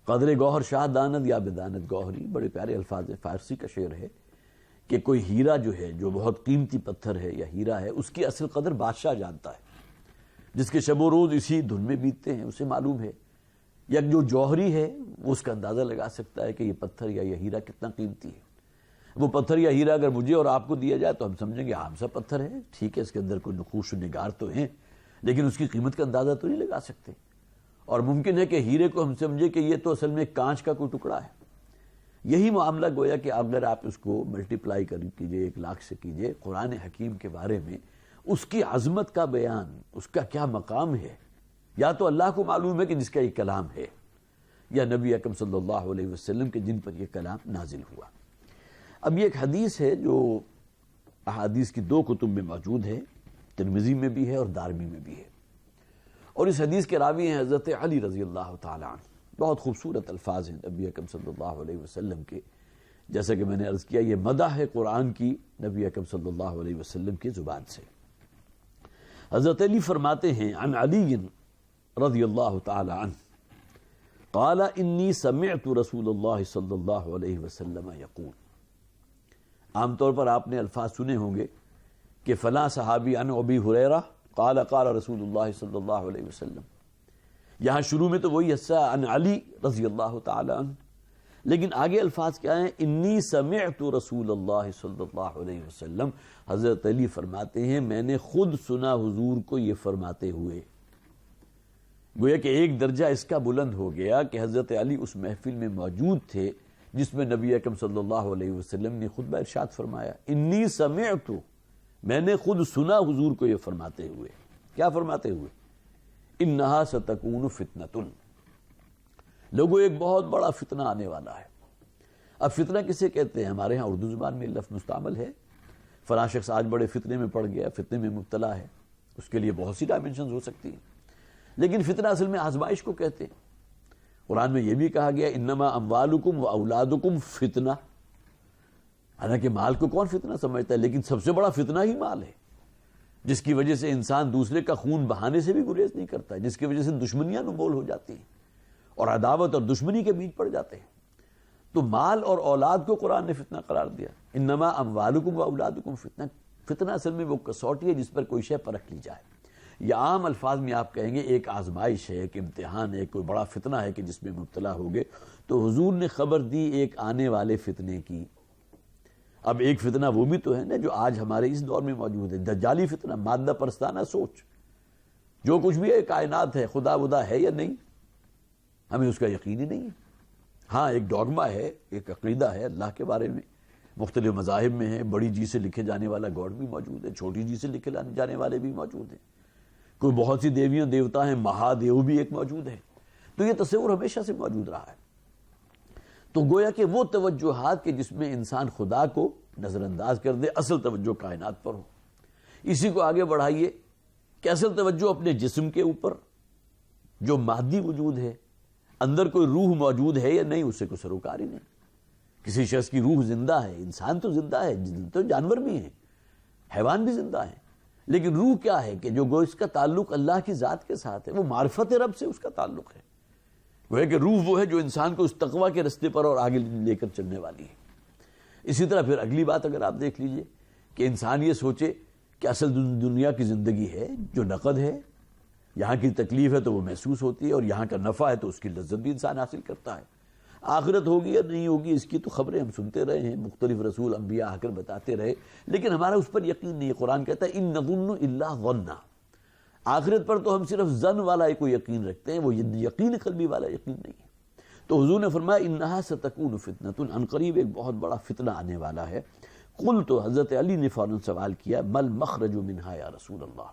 S4: قدر گوہر شاہ داند یا بداند گوہری، بڑے پیارے الفاظ فارسی کا شعر ہے کہ کوئی ہیرا جو ہے، جو بہت قیمتی پتھر ہے یا ہیرا ہے، اس کی اصل قدر بادشاہ جانتا ہے، جس کے شب و روز اسی دھن میں بیتتے ہیں اسے معلوم ہے۔ یا جو جوہری ہے وہ اس کا اندازہ لگا سکتا ہے کہ یہ پتھر یا یہ ہیرا کتنا قیمتی ہے۔ وہ پتھر یا ہیرا اگر مجھے اور آپ کو دیا جائے تو ہم سمجھیں گے عام سا پتھر ہے، ٹھیک ہے اس کے اندر کوئی نقوش و نگار تو ہیں، لیکن اس کی قیمت کا اندازہ تو نہیں لگا سکتے۔ اور ممکن ہے کہ ہیرے کو ہم سمجھے کہ یہ تو اصل میں کانچ کا کوئی ٹکڑا ہے۔ یہی معاملہ گویا کہ اگر آپ اس کو ملٹیپلائی کیجئے 1,00,000 سے کیجئے، قرآن حکیم کے بارے میں اس کی عظمت کا بیان، اس کا کیا مقام ہے، یا تو اللہ کو معلوم ہے کہ جس کا یہ کلام ہے، یا نبی اکرم صلی اللہ علیہ وسلم کے جن پر یہ کلام نازل ہوا۔ اب یہ ایک حدیث ہے جو احادیث کی 2 کتب میں موجود ہے، ترمذی میں بھی ہے اور دارمی میں بھی ہے، اور اس حدیث کے راوی ہیں حضرت علی رضی اللہ تعالی عنہ۔ بہت خوبصورت الفاظ ہیں نبی اکرم صلی اللہ علیہ وسلم کے، جیسا کہ میں نے عرض کیا یہ مدح ہے قرآن کی نبی اکرم صلی اللہ علیہ وسلم کی زبان سے۔ حضرت علی فرماتے ہیں عن علی رضی اللہ تعالی عنہ قال انی سمعت رسول اللہ صلی اللہ علیہ وسلم یقول۔ عام طور پر آپ نے الفاظ سنے ہوں گے کہ فلاں صحابی عن ابی ہریرہ قال قال رسول اللہ صلی اللہ علیہ وسلم. یہاں شروع میں تو وہی حصہ عن علی رضی اللہ تعالی عنہ، لیکن آگے الفاظ کیا ہیں؟ انی سمعت رسول اللہ صلی اللہ علیہ وسلم. حضرت علی فرماتے ہیں میں نے خود سنا حضور کو یہ فرماتے ہوئے. گویا کہ ایک درجہ اس کا بلند ہو گیا کہ حضرت علی اس محفل میں موجود تھے جس میں نبی اکرم صلی اللہ علیہ وسلم نے خطبہ ارشاد فرمایا. انی سمعت، میں نے خود سنا حضور کو یہ فرماتے ہوئے. کیا فرماتے ہوئے؟ انہا ستکون فتنۃ، لوگوں ایک بہت بڑا فتنہ آنے والا ہے. اب فتنہ کسے کہتے ہیں؟ ہمارے ہاں اردو زبان میں لفظ مستعمل ہے. فلاں شخص آج بڑے فتنے میں پڑ گیا، فتنے میں مبتلا ہے. اس کے لیے بہت سی ڈائمنشنز ہو سکتی ہیں، لیکن فتنہ اصل میں آزمائش کو کہتے ہیں. قرآن میں یہ بھی کہا گیا انما اموالکم و اولادکم فتنہ. حالانکہ مال کو کون فتنہ سمجھتا ہے، لیکن سب سے بڑا فتنہ ہی مال ہے، جس کی وجہ سے انسان دوسرے کا خون بہانے سے بھی گریز نہیں کرتا، جس کی وجہ سے دشمنیاں نمول ہو جاتی ہیں اور عداوت اور دشمنی کے بیچ پڑ جاتے ہیں. تو مال اور اولاد کو قرآن نے فتنہ قرار دیا. انما اموالکم و اولادکم فتنہ. فتنہ اصل میں وہ کسوٹی ہے جس پر کوئی شے پرکھ لی جائے. یا عام الفاظ میں آپ کہیں گے ایک آزمائش ہے، ایک امتحان ہے، کوئی بڑا فتنہ ہے کہ جس میں مبتلا ہوگے. تو حضور نے خبر دی ایک آنے والے فتنے کی. اب ایک فتنہ وہ بھی تو ہے نا جو آج ہمارے اس دور میں موجود ہے، دجالی فتنہ، مادہ پرستانہ سوچ. جو کچھ بھی ہے کائنات ہے، خدا ودا ہے یا نہیں، ہمیں اس کا یقین ہی نہیں ہے. ہاں ایک ڈوگما ہے، ایک عقیدہ ہے اللہ کے بارے میں، مختلف مذاہب میں ہے. بڑی جی سے لکھے جانے والا گاڈ بھی موجود ہے، چھوٹی جی سے لکھے جانے والے بھی موجود ہیں. کوئی بہت سی دیویاں دیوتا ہیں، مہادیو بھی ایک موجود ہے. تو یہ تصور ہمیشہ سے موجود رہا ہے. تو گویا کہ وہ توجہات کہ جس میں انسان خدا کو نظر انداز کر دے، اصل توجہ کائنات پر ہو. اسی کو آگے بڑھائیے کہ اصل توجہ اپنے جسم کے اوپر، جو مادی وجود ہے، اندر کوئی روح موجود ہے یا نہیں، اس سے کوئی سروکار ہی نہیں. کسی شخص کی روح زندہ ہے، انسان تو زندہ ہے، تو جانور بھی ہیں، حیوان بھی زندہ ہیں، لیکن روح کیا ہے کہ جو گو اس کا تعلق اللہ کی ذات کے ساتھ ہے، وہ معرفت رب سے اس کا تعلق ہے. وہ ہے کہ روح وہ ہے جو انسان کو اس تقویٰ کے رستے پر اور آگے لے کر چلنے والی ہے. اسی طرح پھر اگلی بات اگر آپ دیکھ لیجئے کہ انسان یہ سوچے کہ اصل دنیا کی زندگی ہے جو نقد ہے، یہاں کی تکلیف ہے تو وہ محسوس ہوتی ہے، اور یہاں کا نفع ہے تو اس کی لذت بھی انسان حاصل کرتا ہے. آخرت ہوگی یا نہیں ہوگی اس کی تو خبریں ہم سنتے رہے ہیں، مختلف رسول انبیاء آ کر بتاتے رہے، لیکن ہمارا اس پر یقین نہیں. قرآن کہتا ہے ان نظن الا ظنا. آخرت پر تو ہم صرف ظن والا کوئی یقین رکھتے ہیں، وہ یقین قلبی والا یقین نہیں ہے. تو حضور نے فرمایا انہا ستکون فتنۃ، ان قریب ایک بہت بڑا فتنہ آنے والا ہے. قل، تو حضرت علی نے فوراً سوال کیا مل مخرج منہا یا رسول اللہ.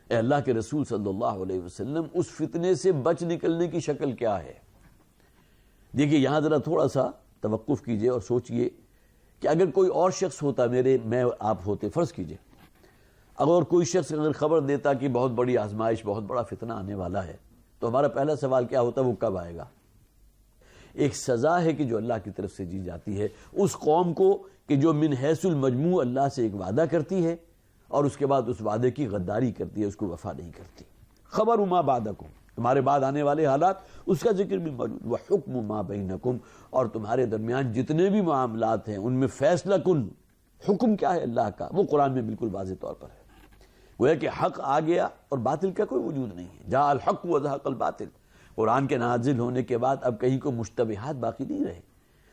S4: اے اللہ کے رسول صلی اللہ علیہ وسلم، اس فتنے سے بچ نکلنے کی شکل کیا ہے؟ دیکھیے یہاں ذرا تھوڑا سا توقف کیجئے اور سوچئے کہ اگر کوئی اور شخص ہوتا، میں آپ ہوتے، فرض کیجئے اگر کوئی شخص اگر خبر دیتا کہ بہت بڑی آزمائش، بہت بڑا فتنہ آنے والا ہے، تو ہمارا پہلا سوال کیا ہوتا؟ وہ کب آئے گا؟ ایک سزا ہے کہ جو اللہ کی طرف سے دی جاتی ہے اس قوم کو کہ جو من حیث المجموع اللہ سے ایک وعدہ کرتی ہے اور اس کے بعد اس وعدے کی غداری کرتی ہے، اس کو وفا نہیں کرتی. خبر ما بعدکم، تمہارے بعد آنے والے حالات، اس کا ذکر بھی موجود. وحکم ما بینکم، اور تمہارے درمیان جتنے بھی معاملات ہیں ان میں فیصلہ کن. حکم کیا ہے اللہ کا؟ وہ قرآن میں بالکل واضح طور پر ہے. گویا کہ حق آ گیا اور باطل کا کوئی وجود نہیں ہے. جاء الحق وزهق الباطل. قرآن کے نازل ہونے کے بعد اب کہیں کوئی مشتبہات باقی نہیں رہے.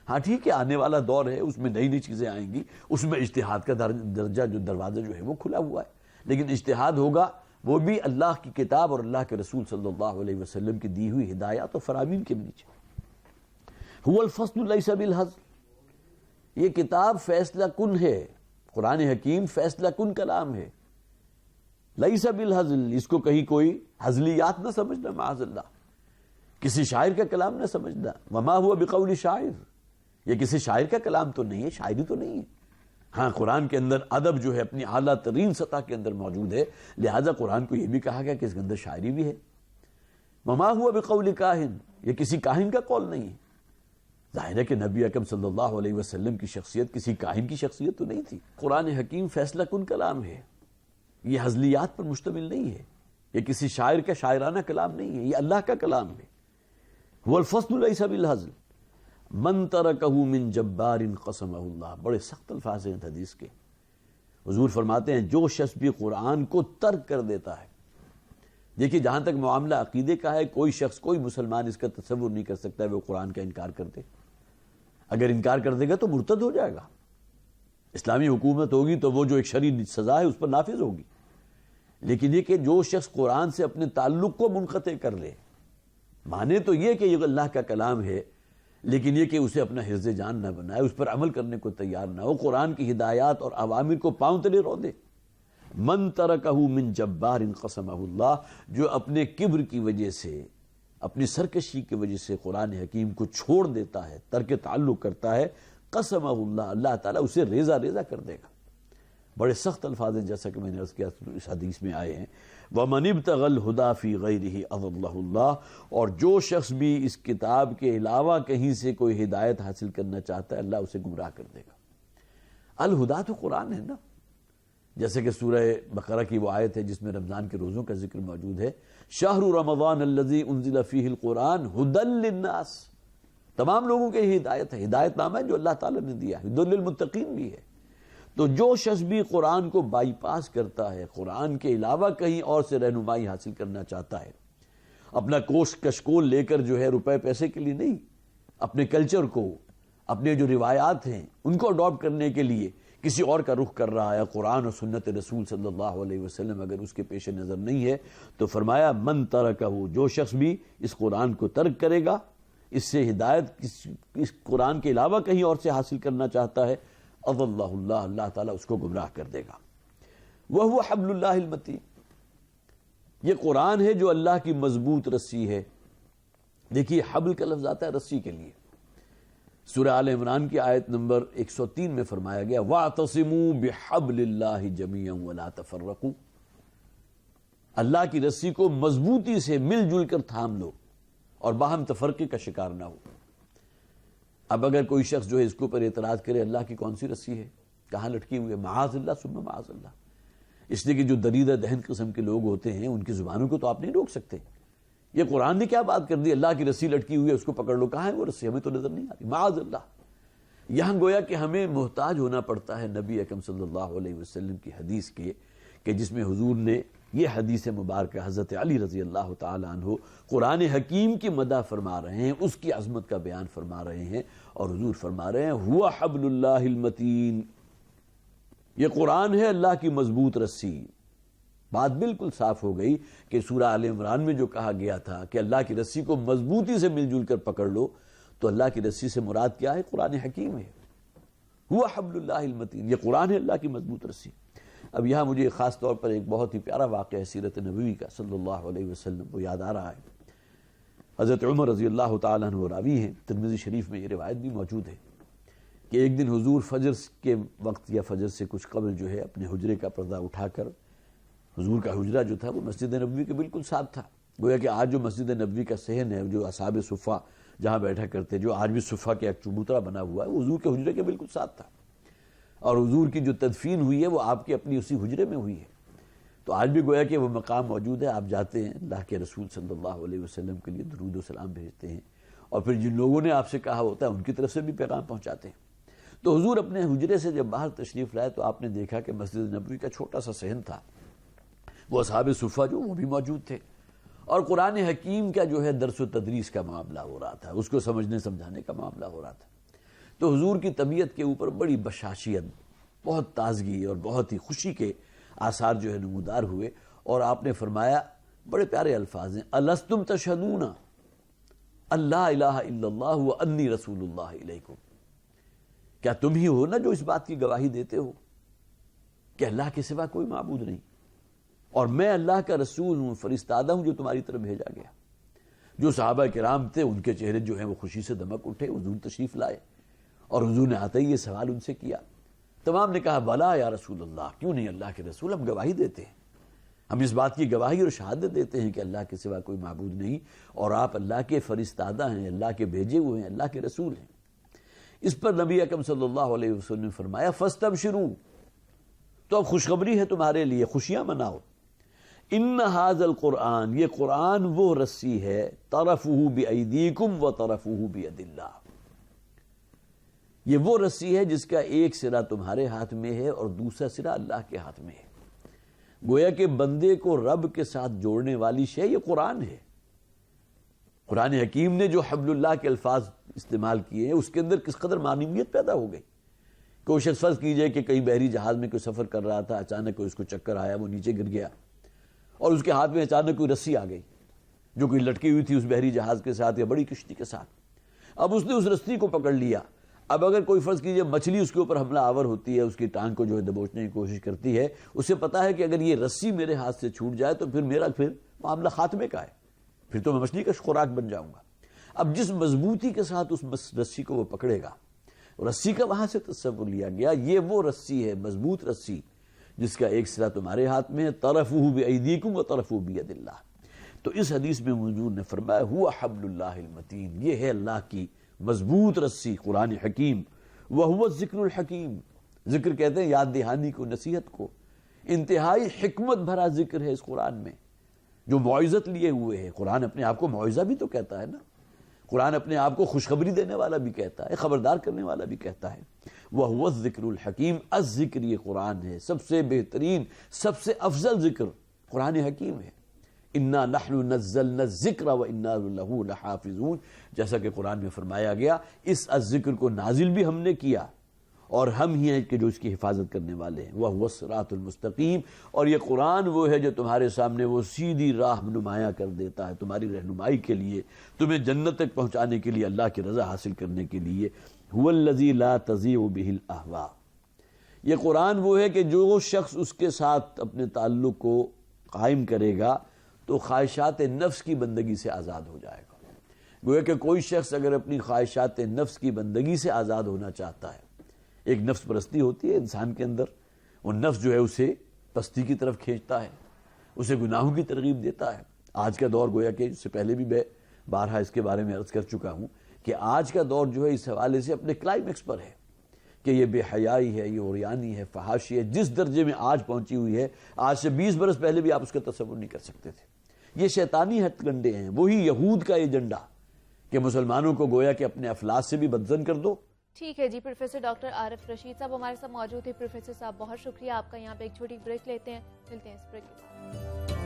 S4: ہاں ٹھیک ہے، آنے والا دور ہے، اس میں نئی نئی چیزیں آئیں گی، اس میں اجتہاد کا درجہ جو دروازہ جو ہے وہ کھلا ہوا ہے، لیکن اجتہاد ہوگا وہ بھی اللہ کی کتاب اور اللہ کے رسول صلی اللہ علیہ وسلم کی دی ہوئی ہدایات اور فرامین کے نیچے. هو الفصل لیس بالہزل. یہ کتاب فیصلہ کن ہے، قرآن حکیم فیصلہ کن کلام ہے. لیس بالہزل، اس کو کہیں کوئی ہزلیات نہ سمجھنا، معاذ اللہ، کسی شاعر کا کلام نہ سمجھنا. وما هو بقول شاعر، یہ کسی شاعر کا کلام تو نہیں ہے، شاعری تو نہیں ہے. ہاں قرآن کے اندر ادب جو ہے اپنی اعلیٰ ترین سطح کے اندر موجود ہے، لہذا قرآن کو یہ بھی کہا گیا کہ اس کے اندر شاعری بھی ہے. وما هو بقول کاہن، یہ کسی کاہن کا قول نہیں ہے. ظاہر ہے کہ نبی اکرم صلی اللہ علیہ وسلم کی شخصیت کسی کاہن کی شخصیت تو نہیں تھی. قرآن حکیم فیصلہ کن کلام ہے، یہ ہزلیات پر مشتمل نہیں ہے، یہ کسی شاعر کا شاعرانہ کلام نہیں ہے، یہ اللہ کا کلام ہے. هو الفصل لیس بالہزل من ترکہ من جبار قسمہ اللہ. بڑے سخت الفاظ ہیں حدیث کے. حضور فرماتے ہیں جو شخص بھی قرآن کو ترک کر دیتا ہے، دیکھیے جہاں تک معاملہ عقیدے کا ہے، کوئی شخص کوئی مسلمان اس کا تصور نہیں کر سکتا ہے وہ قرآن کا انکار کر دے. اگر انکار کر دے گا تو مرتد ہو جائے گا. اسلامی حکومت ہوگی تو وہ جو ایک شرعی سزا ہے اس پر نافذ ہوگی. لیکن یہ کہ جو شخص قرآن سے اپنے تعلق کو منقطع کر لے، مانے تو یہ کہ یہ اللہ کا کلام ہے، لیکن یہ کہ اسے اپنا حفظ جان نہ بنائے، اس پر عمل کرنے کو تیار نہ ہو، قرآن کی ہدایات اور اوامر کو پاؤں تلے رو دے. من ترکہ من جبار قسمہ اللہ، جو اپنے کبر کی وجہ سے، اپنی سرکشی کی وجہ سے قرآن حکیم کو چھوڑ دیتا ہے، ترک تعلق کرتا ہے، قسمہ اللہ، اللہ تعالیٰ اسے ریزہ ریزہ کر دے گا. بڑے سخت الفاظ ہیں جیسا کہ میں نے عرض کیا اس حدیث میں آئے ہیں. وَمَنِ ابْتَغَى الْهُدَى فِي غَيْرِهِ أَضَلَّهُ اللَّهُ، اور جو شخص بھی اس کتاب کے علاوہ کہیں سے کوئی ہدایت حاصل کرنا چاہتا ہے اللہ اسے گمراہ کر دے گا. الہدا تو قرآن ہے نا، جیسے کہ سورہ بقرہ کی وہ آیت ہے جس میں رمضان کے روزوں کا ذکر موجود ہے، شہر رمضان الذی انزل فیہ القرآن ھدی للناس، تمام لوگوں کے ہدایت ہے، ہدایت نامہ ہے جو اللہ تعالیٰ نے دیا ہے، ھدی للمتقین بھی ہے. تو جو شخص بھی قرآن کو بائی پاس کرتا ہے، قرآن کے علاوہ کہیں اور سے رہنمائی حاصل کرنا چاہتا ہے، اپنا کوش کشکول لے کر جو ہے روپے پیسے کے لیے نہیں، اپنے کلچر کو، اپنے جو روایات ہیں ان کو اڈاپٹ کرنے کے لیے کسی اور کا رخ کر رہا ہے، قرآن اور سنت رسول صلی اللہ علیہ وسلم اگر اس کے پیش نظر نہیں ہے، تو فرمایا من ترکہ، جو شخص بھی اس قرآن کو ترک کرے گا، اس سے ہدایت اس قرآن کے علاوہ کہیں اور سے حاصل کرنا چاہتا ہے، اضلہ اللہ، اللہ تعالیٰ اس کو گمراہ کر دے گا. وَهُوَ حَبْلُ اللَّهِ الْمَتِينُ، یہ قرآن ہے جو اللہ کی مضبوط رسی ہے. دیکھیے حبل کا لفظ آتا ہے رسی کے لیے. سورہ آل عمران کی آیت نمبر 103 میں فرمایا گیا وَاعْتَصِمُوا بِحَبْلِ اللَّهِ جَمِيعًا وَلَا تَفَرَّقُوا، اللہ کی رسی کو مضبوطی سے مل جل کر تھام لو اور باہم تفرقے کا شکار نہ ہو. اب اگر کوئی شخص جو ہے اس کے اوپر اعتراض کرے اللہ کی کون سی رسی ہے، کہاں لٹکی ہوئی ہے، معاذ اللہ ثم معاذ اللہ، اس لیے کہ جو دریدہ دہن قسم کے لوگ ہوتے ہیں ان کی زبانوں کو تو آپ نہیں روک سکتے. یہ قرآن نے کیا بات کر دی، اللہ کی رسی لٹکی ہوئی ہے اس کو پکڑ لو، کہاں ہے وہ رسی، ہمیں تو نظر نہیں آتی، معاذ اللہ. یہاں گویا کہ ہمیں محتاج ہونا پڑتا ہے نبی اکرم صلی اللہ علیہ وسلم کی حدیث کے، کہ جس میں حضور نے یہ حدیث مبارکہ حضرت علی رضی اللہ تعالی عنہ قرآن حکیم کی مدح فرما رہے ہیں، اس کی عظمت کا بیان فرما رہے ہیں، اور حضور فرما رہے ہیں ہوا حبل اللہ المتین، یہ قرآن ہے اللہ کی مضبوط رسی. بات بالکل صاف ہو گئی کہ سورہ آل عمران میں جو کہا گیا تھا کہ اللہ کی رسی کو مضبوطی سے مل جل کر پکڑ لو، تو اللہ کی رسی سے مراد کیا ہے، قرآن حکیم ہے. ہوا حبل اللہ المتین، یہ قرآن ہے اللہ کی مضبوط رسی. اب یہاں مجھے خاص طور پر ایک بہت ہی پیارا واقعہ سیرت نبوی کا صلی اللہ علیہ وسلم وہ یاد آ رہا ہے. حضرت عمر رضی اللہ تعالیٰ عنہ راوی ہیں، ترمذی شریف میں یہ روایت بھی موجود ہے کہ ایک دن حضور فجر کے وقت یا فجر سے کچھ قبل جو ہے اپنے حجرے کا پردہ اٹھا کر، حضور کا حجرہ جو تھا وہ مسجد نبوی کے بالکل ساتھ تھا. گویا کہ آج جو مسجد نبوی کا صحن ہے، جو اصحاب صفہ جہاں بیٹھا کرتے، جو آج بھی صفہ کے ایک چبوترا بنا ہوا ہے، وہ حضور کے حجرے کے بالکل ساتھ تھا. اور حضور کی جو تدفین ہوئی ہے وہ آپ کے اپنی اسی حجرے میں ہوئی ہے. تو آج بھی گویا کہ وہ مقام موجود ہے، آپ جاتے ہیں اللہ کے رسول صلی اللہ علیہ وسلم کے لیے درود و سلام بھیجتے ہیں، اور پھر جن لوگوں نے آپ سے کہا ہوتا ہے ان کی طرف سے بھی پیغام پہنچاتے ہیں. تو حضور اپنے حجرے سے جب باہر تشریف لائے تو آپ نے دیکھا کہ مسجد نبوی کا چھوٹا سا صحن تھا، وہ اصحاب صفہ جو وہ بھی موجود تھے، اور قرآن حکیم کا جو ہے درس و تدریس کا معاملہ ہو رہا تھا، اس کو سمجھنے سمجھانے کا معاملہ ہو رہا تھا. تو حضور کی طبیعت کے اوپر بڑی بشاشیت، بہت تازگی اور بہت ہی خوشی کے آثار جو ہے نمودار ہوئے، اور آپ نے فرمایا بڑے پیارے الفاظ ہیں الستم تشہدون اللہ الہ الا اللہ وانی رسول اللہ الیکم، کیا تم ہی ہو نا جو اس بات کی گواہی دیتے ہو کہ اللہ کے سوا کوئی معبود نہیں، اور میں اللہ کا رسول ہوں، فرستادہ ہوں جو تمہاری طرف بھیجا گیا. جو صحابہ کرام تھے ان کے چہرے جو ہیں وہ خوشی سے دمک اٹھے، حضور تشریف لائے اور حضور نے آتے ہی یہ سوال ان سے کیا. تمام نے کہا بلا یا رسول اللہ، کیوں نہیں اللہ کے رسول، ہم گواہی دیتے ہیں، ہم اس بات کی گواہی اور شہادت دیتے ہیں کہ اللہ کے سوا کوئی معبود نہیں، اور آپ اللہ کے فرستادہ ہیں، اللہ کے بھیجے ہوئے ہیں، اللہ کے رسول ہیں. اس پر نبی اکرم صلی اللہ علیہ وسلم نے فرمایا فاستبشروا، تو اب خوشخبری ہے تمہارے لیے، خوشیاں مناؤ. ان ھذا القرآن، یہ قرآن وہ رسی ہے طرفہ بایدیکم و طرفہ بید اللہ، یہ وہ رسی ہے جس کا ایک سرا تمہارے ہاتھ میں ہے اور دوسرا سرا اللہ کے ہاتھ میں ہے. گویا کہ بندے کو رب کے ساتھ جوڑنے والی شے یہ قرآن ہے. قرآن حکیم نے جو حبل اللہ کے الفاظ استعمال کیے ہیں اس کے اندر کس قدر معنویت پیدا ہو گئی. کوئی شخص فرض کیجئے کہ کئی بحری جہاز میں کوئی سفر کر رہا تھا، اچانک کوئی اس کو چکر آیا، وہ نیچے گر گیا اور اس کے ہاتھ میں اچانک کوئی رسی آ گئی جو کوئی لٹکی ہوئی تھی اس بحری جہاز کے ساتھ یا بڑی کشتی کے ساتھ. اب اس نے اس رسی کو پکڑ لیا. اب اگر کوئی فرض کیجئے مچھلی اس کے اوپر حملہ آور ہوتی ہے، اس کی ٹانگ کو جو ہے دبوچنے کی کوشش کرتی ہے، اسے پتا ہے کہ اگر یہ رسی میرے ہاتھ سے چھوٹ جائے تو پھر میرا معاملہ خاتمے کا ہے، پھر تو میں مچھلی کا خوراک بن جاؤں گا. اب جس مضبوطی کے ساتھ اس رسی کو وہ پکڑے گا، رسی کا وہاں سے تصور لیا گیا، یہ وہ رسی ہے، مضبوط رسی جس کا ایک سرا تمہارے ہاتھ میں ہے. طرفہ بایدیکم وطرفہ بید اللہ. تو اس حدیث میں حضور نے فرمایا ہوا حبل اللہ المتین، یہ ہے اللہ کی مضبوط رسی قرآن حکیم. وہو الذکر الحکیم، ذکر کہتے ہیں یاد دہانی کو، نصیحت کو. انتہائی حکمت بھرا ذکر ہے اس قرآن میں جو موعظت لیے ہوئے ہے. قرآن اپنے آپ کو موعظہ بھی تو کہتا ہے نا، قرآن اپنے آپ کو خوشخبری دینے والا بھی کہتا ہے، خبردار کرنے والا بھی کہتا ہے. وہو الذکر الحکیم، الذکر یہ قرآن ہے، سب سے بہترین سب سے افضل ذکر قرآن حکیم ہے. انا نحن نزلنا الذکر وانا لہ لحافظون، جیسا کہ قرآن میں فرمایا گیا اس الذکر کو نازل بھی ہم نے کیا اور ہم ہی ہیں کہ جو اس کی حفاظت کرنے والے ہیں. وہو الصراط المستقیم، اور یہ قرآن وہ ہے جو تمہارے سامنے وہ سیدھی راہ نمایاں کر دیتا ہے تمہاری رہنمائی کے لیے، تمہیں جنت تک پہنچانے کے لیے، اللہ کی رضا حاصل کرنے کے لیے. هو الذی لا تضیع بہ الاہواء، یہ قرآن وہ ہے کہ جو شخص اس کے ساتھ اپنے تعلق کو قائم کرے گا تو خواہشات نفس کی بندگی سے آزاد ہو جائے گا. گویا کہ کوئی شخص اگر اپنی خواہشات نفس کی بندگی سے آزاد ہونا چاہتا ہے، ایک نفس پرستی ہوتی ہے انسان کے اندر، وہ نفس جو ہے اسے پستی کی طرف کھینچتا ہے، اسے گناہوں کی ترغیب دیتا ہے. آج کا دور گویا کہ اس سے پہلے بھی میں بارہا اس کے بارے میں عرض کر چکا ہوں کہ آج کا دور جو ہے اس حوالے سے اپنے کلائمیکس پر ہے کہ یہ بے حیائی ہے، یہ عریانی ہے، فحاشی ہے، جس درجے میں آج پہنچی ہوئی ہے آج سے 20 برس پہلے بھی آپ اس کا تصور نہیں کر سکتے تھے. یہ شیطانی ہتھ کنڈے ہیں، وہی یہود کا ایجنڈا کہ مسلمانوں کو گویا کہ اپنے افلاس سے بھی بدزن کر دو.
S2: ٹھیک ہے جی. پروفیسر ڈاکٹر عارف رشید صاحب ہمارے ساتھ موجود ہیں. پروفیسر صاحب بہت شکریہ آپ کا. یہاں پہ ایک چھوٹی بریک لیتے ہیں، ملتے ہیں اس بریک کے بعد.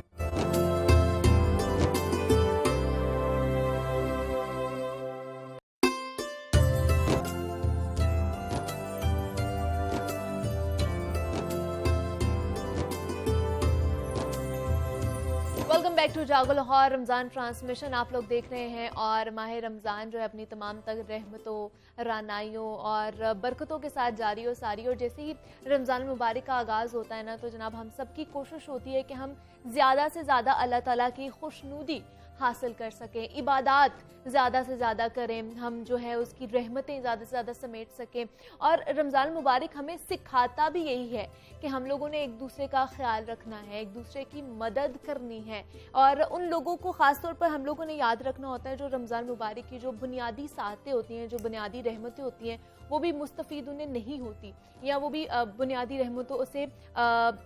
S2: Welcome back to Jago Lahore Ramzan transmission. آپ لوگ دیکھ رہے ہیں اور ماہ رمضان جو ہے اپنی تمام تر رحمتوں، رانائیوں اور برکتوں کے ساتھ جاری و ساری. اور جیسے ہی رمضان المبارک کا آغاز ہوتا ہے نا تو جناب ہم سب کی کوشش ہوتی ہے کہ ہم زیادہ سے زیادہ اللہ تعالیٰ کی خوشنودی حاصل کر سکیں، عبادات زیادہ سے زیادہ کریں، ہم جو ہے اس کی رحمتیں زیادہ سے زیادہ سمیٹ سکیں. اور رمضان المبارک ہمیں سکھاتا بھی یہی ہے کہ ہم لوگوں نے ایک دوسرے کا خیال رکھنا ہے، ایک دوسرے کی مدد کرنی ہے. اور ان لوگوں کو خاص طور پر ہم لوگوں نے یاد رکھنا ہوتا ہے جو رمضان مبارک کی جو بنیادی ساعتیں ہوتی ہیں، جو بنیادی رحمتیں ہوتی ہیں، وہ بھی مستفید انہیں نہیں ہوتی، یا وہ بھی بنیادی رحمتوں سے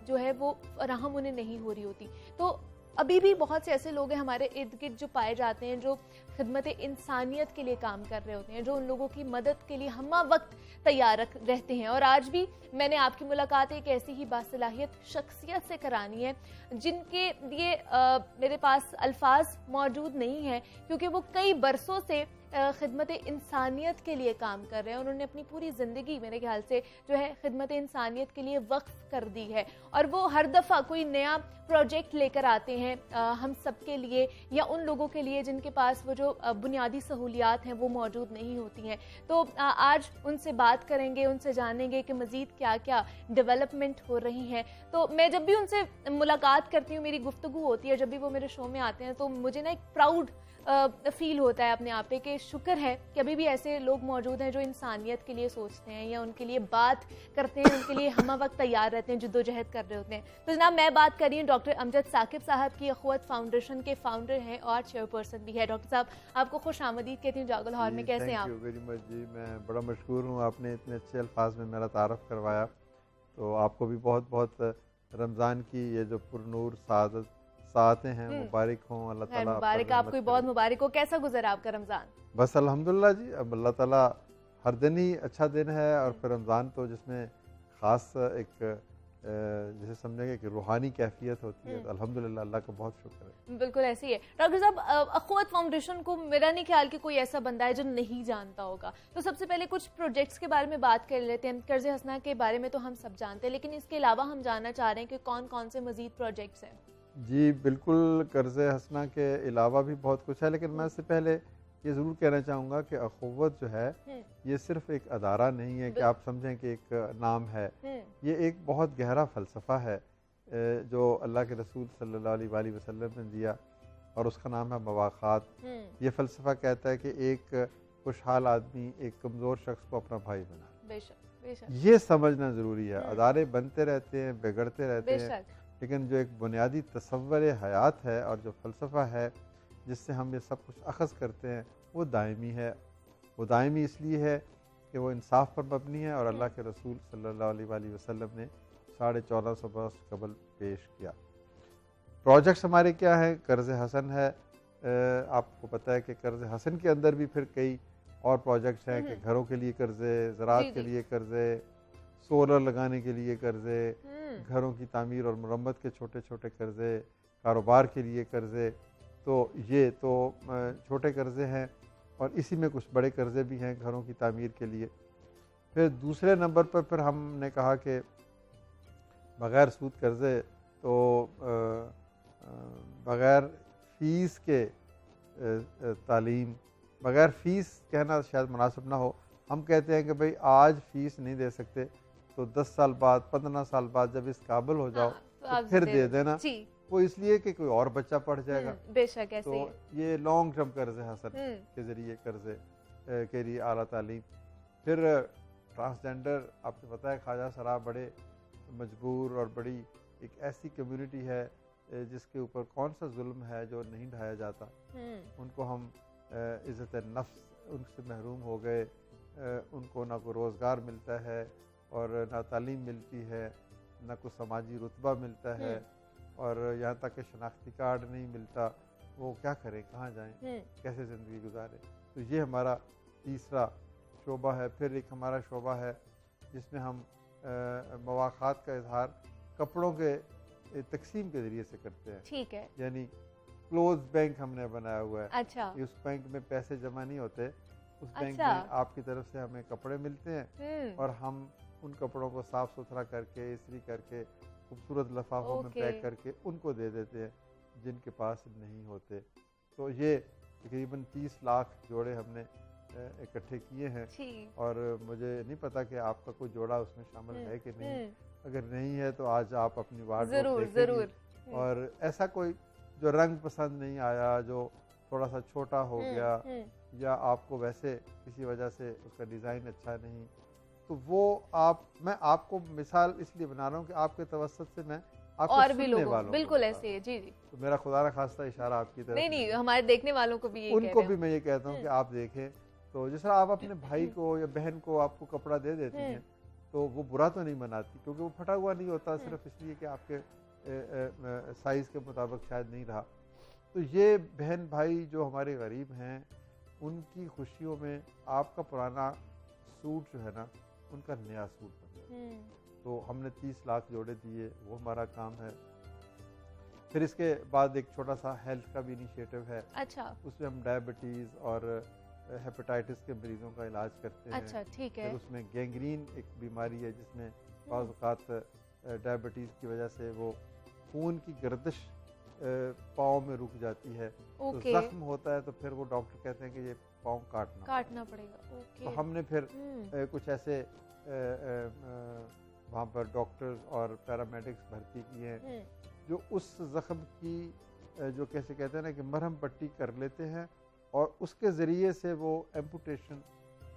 S2: جو ہے وہ فراہم انہیں نہیں ہو رہی ہوتی. تو ابھی بھی بہت سے ایسے لوگ ہیں ہمارے ارد گرد جو پائے جاتے ہیں جو خدمت انسانیت کے لیے کام کر رہے ہوتے ہیں، جو ان لوگوں کی مدد کے لیے ہمہ وقت تیار رہتے ہیں. اور آج بھی میں نے آپ کی ملاقات ایک ایسی ہی باصلاحیت شخصیت سے کرانی ہے جن کے لیے میرے پاس الفاظ موجود نہیں ہیں، کیونکہ وہ کئی برسوں سے خدمت انسانیت کے لیے کام کر رہے ہیں. انہوں نے اپنی پوری زندگی میرے خیال سے جو ہے خدمت انسانیت کے لیے وقف کر دی ہے. اور وہ ہر دفعہ کوئی نیا پروجیکٹ لے کر آتے ہیں ہم سب کے لیے یا ان لوگوں کے لیے جن کے پاس وہ جو بنیادی سہولیات ہیں وہ موجود نہیں ہوتی ہیں. تو آج ان سے بات کریں گے، ان سے جانیں گے کہ مزید کیا کیا ڈیولپمنٹ ہو رہی ہے. تو میں جب بھی ان سے ملاقات کرتی ہوں، میری گفتگو ہوتی ہے، جب بھی وہ میرے شو میں آتے ہیں تو مجھے نا ایک پراؤڈ فیل ہوتا ہے اپنے آپ پہ کہ شکر ہے کہ ابھی بھی ایسے لوگ موجود ہیں جو انسانیت کے لیے سوچتے ہیں یا ان کے لیے بات کرتے ہیں، ان کے لیے ہمہ وقت تیار رہتے ہیں، جدوجہد کر رہے ہوتے ہیں. تو جناب میں بات کر رہی ہوں ڈاکٹر امجد ثاقب صاحب کی. اخوت فاؤنڈیشن کے فاؤنڈر ہیں اور چیئر پرسن بھی ہے. ڈاکٹر صاحب آپ کو خوش آمدید کہتی ہوں جاگو لاہور میں. کیسے ہیں آپ؟
S5: تھینک یو ویری مچ جی، میں بڑا مشکور ہوں، آپ نے اتنے اچھے الفاظ میں میرا تعارف کروایا. تو آپ کو بھی بہت بہت رمضان کی یہ جو پر نور ساعتیں ہیں مبارک ہوں. اللہ تعالیٰ
S2: مبارک، آپ کو بہت مبارک ہو. کیسا گزرا آپ کا رمضان؟
S5: بس الحمدللہ جی. اب اللہ تعالیٰ ہر دن ہی اچھا دن ہے، اور پھر رمضان تو جس میں خاص ایک جسے سمجھیں گے کہ روحانی کیفیت ہوتی ہے، تو الحمدللہ اللہ کا بہت شکر ہے۔
S2: بالکل ایسے ہی ہے ڈاکٹر صاحب، اخوت فاؤنڈیشن کو میرا نہیں خیال کہ کوئی ایسا بندہ ہے جو نہیں جانتا ہوگا، تو سب سے پہلے کچھ پروجیکٹس کے بارے میں بات کر لیتے ہیں۔ قرض حسنہ کے بارے میں تو ہم سب جانتے ہیں، لیکن اس کے علاوہ ہم جاننا چاہ رہے ہیں کہ کون کون سے مزید پروجیکٹس ہیں۔
S5: جی بالکل، قرض حسنہ کے علاوہ بھی بہت کچھ ہے، لیکن میں اس سے پہلے یہ ضرور کہنا چاہوں گا کہ اخوت جو ہے یہ صرف ایک ادارہ نہیں ہے کہ آپ سمجھیں کہ ایک نام ہے، یہ ایک بہت گہرا فلسفہ ہے جو اللہ کے رسول صلی اللہ علیہ وآلہ وسلم نے دیا، اور اس کا نام ہے مواخات۔ یہ فلسفہ کہتا ہے کہ ایک خوشحال آدمی ایک کمزور شخص کو اپنا بھائی بنا،
S2: بے شک بے شک
S5: یہ سمجھنا ضروری ہے۔ ادارے بنتے رہتے ہیں، بگڑتے رہتے
S2: بے
S5: ہیں،
S2: شک،
S5: لیکن جو ایک بنیادی تصور حیات ہے اور جو فلسفہ ہے جس سے ہم یہ سب کچھ اخذ کرتے ہیں، وہ دائمی ہے۔ وہ دائمی اس لیے ہے کہ وہ انصاف پر مبنی ہے، اور اللہ کے رسول صلی اللہ علیہ وآلہ وسلم نے 1450 برس قبل پیش کیا۔ پروجیکٹس ہمارے کیا ہیں؟ قرض حسن ہے، آپ کو پتہ ہے کہ قرض حسن کے اندر بھی پھر کئی اور پروجیکٹس ہیں کہ گھروں کے لیے قرضے، زراعت کے لیے قرضے، سولر لگانے کے لیے قرضے، گھروں کی تعمیر اور مرمت کے چھوٹے چھوٹے قرضے، کاروبار کے لیے قرضے۔ تو یہ تو چھوٹے قرضے ہیں، اور اسی میں کچھ بڑے قرضے بھی ہیں گھروں کی تعمیر کے لیے۔ پھر دوسرے نمبر پر پھر ہم نے کہا کہ بغیر سود قرضے، تو بغیر فیس کے تعلیم، بغیر فیس کہنا شاید مناسب نہ ہو، ہم کہتے ہیں کہ بھئی آج فیس نہیں دے سکتے تو 10 سال بعد، 15 سال بعد جب اس قابل ہو جاؤ تو پھر دے دینا، وہ اس لیے کہ کوئی اور بچہ پڑھ جائے گا۔
S2: بے شک ایسے
S5: تو یہ لانگ ٹرم قرض حسن کے ذریعے قرضے کے لیے اعلیٰ تعلیم۔ پھر ٹرانسجینڈر، آپ کو پتہ ہے خواجہ سرا بڑے مجبور اور بڑی ایک ایسی کمیونٹی ہے جس کے اوپر کون سا ظلم ہے جو نہیں ڈھایا جاتا، ان کو ہم عزت نفس ان سے محروم ہو گئے، ان کو نہ کوئی روزگار ملتا ہے اور نہ تعلیم ملتی ہے، نہ کوئی سماجی رتبہ ملتا ہے، اور یہاں تک کہ شناختی کارڈ نہیں ملتا، وہ کیا کریں، کہاں جائیں، کیسے زندگی گزاریں۔ تو یہ ہمارا تیسرا شعبہ ہے۔ پھر ایک ہمارا شعبہ ہے جس میں ہم مواخات کا اظہار کپڑوں کے تقسیم کے ذریعے سے کرتے ہیں۔
S2: ٹھیک ہے،
S5: یعنی کلوز بینک ہم نے بنایا ہوا ہے۔
S2: اچھا،
S5: اس بینک میں پیسے جمع نہیں ہوتے، اس بینک
S2: اچھا،
S5: میں آپ کی طرف سے ہمیں کپڑے ملتے ہیں، اور ہم ان کپڑوں کو صاف ستھرا کر کے، استری کر کے، خوبصورت لفافوں میں پیک کر کے ان کو دے دیتے ہیں جن کے پاس نہیں ہوتے۔ تو یہ تقریباً 30 لاکھ جوڑے ہم نے اکٹھے کیے ہیں، اور مجھے نہیں پتا کہ آپ کا کوئی جوڑا اس میں شامل ہے کہ نہیں، اگر نہیں ہے تو آج آپ اپنی وارڈ دیکھیں گے، اور ایسا کوئی جو رنگ پسند نہیں آیا، جو تھوڑا سا چھوٹا ہو گیا، یا آپ کو ویسے کسی وجہ سے اس کا ڈیزائن اچھا نہیں، تو وہ میں آپ کو مثال اس لیے بنا رہا ہوں کہ آپ کے توسط سے میں آپ
S2: اور
S5: کو
S2: بھی
S5: سننے
S2: لوگوں،
S5: والوں
S2: بالکل ایسے ہے، جی جی،
S5: تو میرا خدا نہ خواستہ اشارہ آپ کی طرف
S2: نہیں ہمارے دیکھنے والوں کو بھی یہی
S5: ان کو بھی میں یہ کہتا ہوں کہ آپ دیکھیں، تو جس طرح آپ اپنے بھائی کو یا بہن کو آپ کو کپڑا دے دیتی ہیں تو وہ برا تو نہیں مناتی، کیونکہ وہ پھٹا ہوا نہیں ہوتا، صرف اس لیے کہ آپ کے سائز کے مطابق شاید نہیں رہا۔ تو یہ بہن بھائی جو ہمارے غریب ہیں، ان کی خوشیوں میں آپ کا پرانا سوٹ جو ہے نا، ان کا نیا سوٹ بن گیا۔ تو ہم نے 30 لاکھ جوڑے دیے، وہ ہمارا کام ہے۔ پھر اس کے بعد ایک چھوٹا سا ہیلتھ کا بھی انیشیٹو ہے،
S2: اچھا،
S5: اس میں ہم ڈائبٹیز اور ہیپاٹائٹس کے مریضوں کا علاج کرتے ہیں۔
S2: اچھا ٹھیک ہے،
S5: پھر اس میں گینگرین ایک بیماری ہے جس میں بعض اوقات ڈائبٹیز کی وجہ سے وہ خون کی گردش پاؤں میں رک جاتی ہے، تو زخم ہوتا ہے، تو پھر وہ ڈاکٹر کہتے ہیں کہ یہ پاؤں کاٹنا
S2: پڑے گا۔
S5: تو ہم نے پھر کچھ ایسے وہاں پر ڈاکٹرز اور پیرامیڈکس بھرتی کیے ہیں جو اس زخم کی جو کیسے کہتے ہیں نا کہ مرہم پٹی کر لیتے ہیں، اور اس کے ذریعے سے وہ ایمپوٹیشن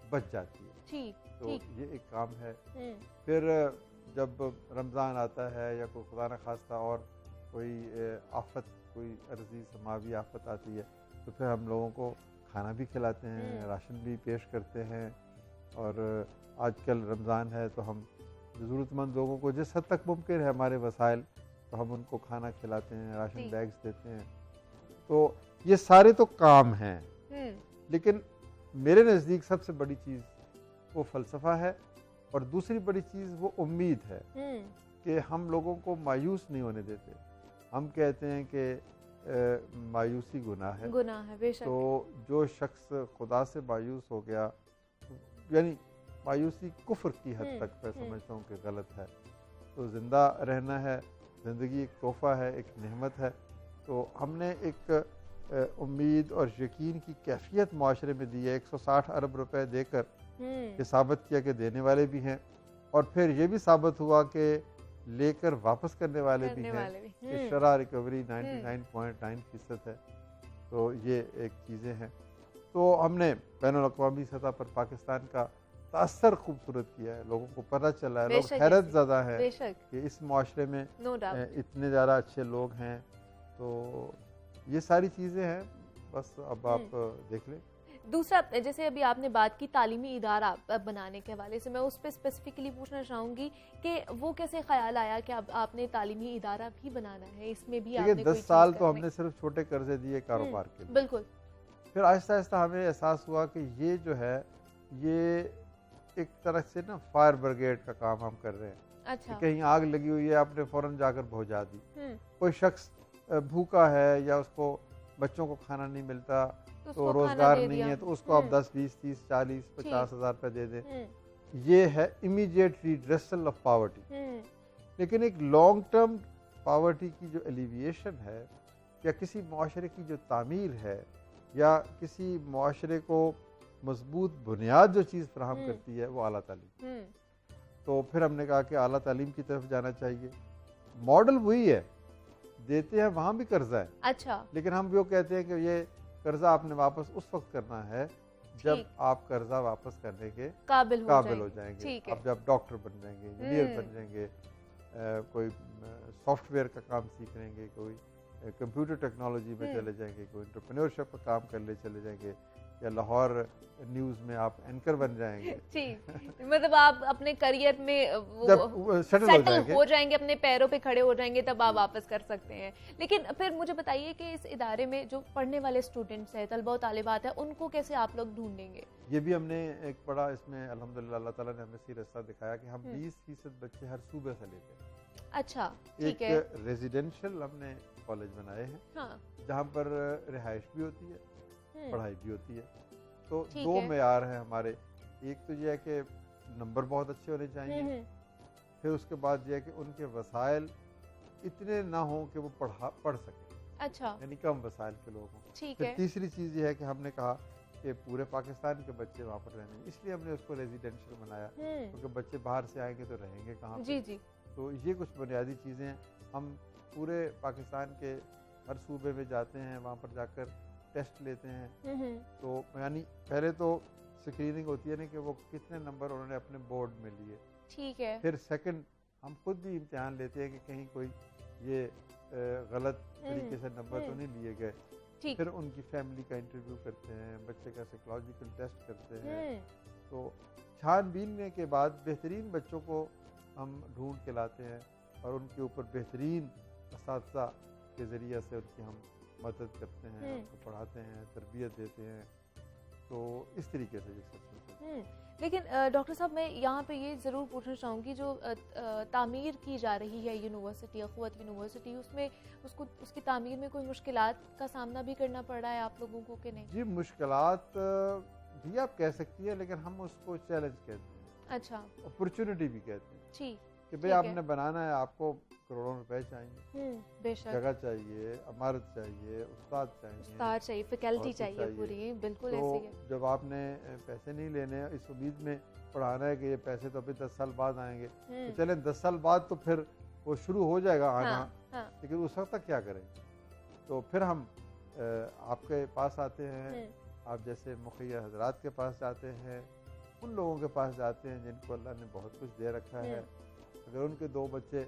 S5: بچ جاتی ہے۔ تو یہ ایک کام ہے۔ پھر جب رمضان آتا ہے یا کوئی خدا نہ خواستہ اور کوئی آفت، کوئی عرضی سماوی آفت آتی ہے، تو پھر ہم لوگوں کو کھانا بھی کھلاتے ہیں، راشن بھی پیش کرتے ہیں، اور آج کل رمضان ہے تو ہم ضرورت مند لوگوں کو جس حد تک ممکن ہے ہمارے وسائل، تو ہم ان کو کھانا کھلاتے ہیں، راشن بیگز دیتے ہیں۔ تو یہ سارے تو کام ہیں، لیکن میرے نزدیک سب سے بڑی چیز وہ فلسفہ ہے، اور دوسری بڑی چیز وہ امید ہے کہ ہم لوگوں کو مایوس نہیں ہونے دیتے. ہم کہتے ہیں کہ مایوسی گناہ ہے،
S2: بے شک.
S5: تو جو شخص خدا سے مایوس ہو گیا، یعنی مایوسی کفر کی حد تک میں سمجھتا ہوں کہ غلط ہے. تو زندہ رہنا ہے، زندگی ایک تحفہ ہے، ایک نعمت ہے. تو ہم نے ایک امید اور یقین کی کیفیت معاشرے میں دی ہے. 160 ارب روپے دے کر یہ ثابت کیا کہ دینے والے بھی ہیں، اور پھر یہ بھی ثابت ہوا کہ لے کر واپس کرنے والے بھی ہیں کہ شرح ریکوری 99.9% ہے. تو یہ ایک چیزیں ہیں. تو ہم نے بین الاقوامی سطح پر پاکستان کا تاثر خوبصورت کیا ہے، لوگوں کو پتہ چلا ہے، لوگ حیرت زدہ ہیں کہ اس معاشرے میں اتنے زیادہ اچھے لوگ ہیں. تو یہ ساری چیزیں ہیں، بس اب آپ دیکھ لیں.
S2: دوسرا، جیسے ابھی آپ نے بات کی تعلیمی ادارہ بنانے کے حوالے سے، میں اس پہ اسپیسیفکلی پوچھنا چاہوں گی کہ وہ کیسے خیال آیا کہ اب آپ نے تعلیمی ادارہ بھی بنانا ہے؟ اس میں بھی آپ نے
S5: 10 سال تو ہم نے صرف چھوٹے قرضے دیے کاروبار کے لیے.
S2: بالکل.
S5: پھر آہستہ آہستہ ہمیں احساس ہوا کہ یہ جو ہے یہ ایک طرح سے نا فائر بریگیڈ کا کام ہم کر رہے ہیں.
S2: اچھا.
S5: کہیں آگ لگی ہوئی ہے، آپ نے فوراً جا کر بجھا دی. کوئی شخص بھوکا ہے یا اس کو بچوں کو کھانا نہیں ملتا، تو روزگار نہیں ہے، تو اس کو آپ 10 20 30 40 50 ہزار روپے دے دیں. یہ ہے امیڈیٹ ریڈریسل آف پاورٹی. لیکن ایک لانگ ٹرم پاورٹی کی جو ایلیویشن ہے، یا کسی معاشرے کی جو تعمیر ہے، یا کسی معاشرے کو مضبوط بنیاد جو چیز فراہم کرتی ہے، وہ اعلیٰ تعلیم. تو پھر ہم نے کہا کہ اعلیٰ تعلیم کی طرف جانا چاہیے. ماڈل وہی ہے، دیتے ہیں وہاں بھی قرضہ ہے.
S2: اچھا.
S5: لیکن ہم وہ کہتے ہیں کہ یہ قرضہ آپ نے واپس اس وقت کرنا ہے جب آپ قرضہ واپس کرنے کے قابل ہو جائیں گے. اب جب ڈاکٹر بن جائیں گے، انجینئر بن جائیں گے، کوئی سافٹ ویئر کا کام سیکھ لیں گے، کوئی کمپیوٹر ٹیکنالوجی میں چلے جائیں گے، کوئی انٹرپرینورشپ کا کام کر لے چلے جائیں گے، یا لاہور نیوز میں آپ اینکر بن جائیں گے.
S2: مطلب آپ اپنے کریئر میں سیٹل ہو جائیں گے، اپنے پیروں پہ کھڑے ہو جائیں گے، تب آپ واپس کر سکتے ہیں. لیکن پھر مجھے بتائیے کہ اس ادارے میں جو پڑھنے والے اسٹوڈنٹس ہیں، طلبہ و طالبات ہیں، ان کو کیسے آپ لوگ ڈھونڈیں گے؟
S5: یہ بھی ہم نے ایک بڑا اس میں الحمدللہ اللہ تعالیٰ نے ہمیں سی رستہ دکھایا کہ ہم 20% بچے ہر صوبے سے لیتے ہیں.
S2: اچھا، ٹھیک ہے.
S5: ایک ریزیڈینشل ہم نے کالج بنائے ہیں جہاں پر رہائش بھی ہوتی ہے، پڑھائی بھی ہوتی ہے. تو دو معیار ہیں ہمارے. ایک تو یہ ہے کہ نمبر بہت اچھے ہونے چاہیے، پھر اس کے بعد یہ ہے کہ ان کے وسائل اتنے نہ ہوں کہ وہ پڑھ سکیں.
S2: اچھا.
S5: یعنی کم وسائل کے لوگ ہوں. پھر تیسری چیز یہ ہے کہ ہم نے کہا کہ پورے پاکستان کے بچے وہاں پر رہنے، اس لیے ہم نے اس کو ریزیڈینشل بنایا، کیونکہ بچے باہر سے آئیں گے تو رہیں گے کہاں پہ. تو یہ کچھ بنیادی چیزیں ہیں. ہم پورے پاکستان کے ہر صوبے میں جاتے ہیں، وہاں پر جا کر ٹیسٹ لیتے ہیں. تو یعنی پہلے تو اسکریننگ ہوتی ہے نا کہ وہ کتنے نمبر انہوں نے اپنے بورڈ میں لیے.
S2: ٹھیک ہے.
S5: پھر سیکنڈ ہم خود بھی امتحان لیتے ہیں کہ کہیں کوئی یہ غلط طریقے سے نمبر تو نہیں لیے گئے. پھر ان کی فیملی کا انٹرویو کرتے ہیں، بچے کا سائیکولوجیکل ٹیسٹ کرتے ہیں. تو چھان بیننے کے بعد بہترین بچوں کو ہم ڈھونڈ کے لاتے ہیں، اور ان کے اوپر بہترین اساتذہ کے ذریعے سے ان کی ہم مدد کرتے ہیں، ان کو پڑھاتے ہیں، تربیت دیتے ہیں. تو اس طریقے سے یہ سب چیزیں.
S2: لیکن ڈاکٹر صاحب، میں یہاں پہ یہ ضرور پوچھنا چاہوں گی، جو تعمیر کی جا رہی ہے یونیورسٹی، اخوت یونیورسٹی، اس میں اس کی تعمیر میں کوئی مشکلات کا سامنا بھی کرنا پڑ رہا ہے آپ لوگوں کو کہ نہیں؟
S5: جی، مشکلات بھی آپ کہہ سکتی ہیں، لیکن ہم اس کو چیلنج کہتے ہیں.
S2: اچھا.
S5: اپرچونٹی بھی کہتے ہیں.
S2: جی.
S5: کہ بھئی آپ نے بنانا ہے، آپ کو کروڑوں روپے چاہیے،
S2: بے شک،
S5: جگہ چاہیے، عمارت چاہیے، استاد چاہیے،
S2: فیکلٹی چاہیے پوری. بالکل ایسے ہی ہے.
S5: جب آپ نے پیسے نہیں لینے، اس امید میں پڑھانا ہے کہ یہ پیسے تو ابھی 10 سال بعد آئیں گے، تو چلیں 10 سال بعد تو پھر وہ شروع ہو جائے گا آنا، لیکن اس وقت تک کیا کریں؟ تو پھر ہم آپ کے پاس آتے ہیں، آپ جیسے مخیر حضرات کے پاس جاتے ہیں، ان لوگوں کے پاس جاتے ہیں جن کو اللہ نے بہت کچھ دے رکھا ہے. اگر ان کے 2 بچے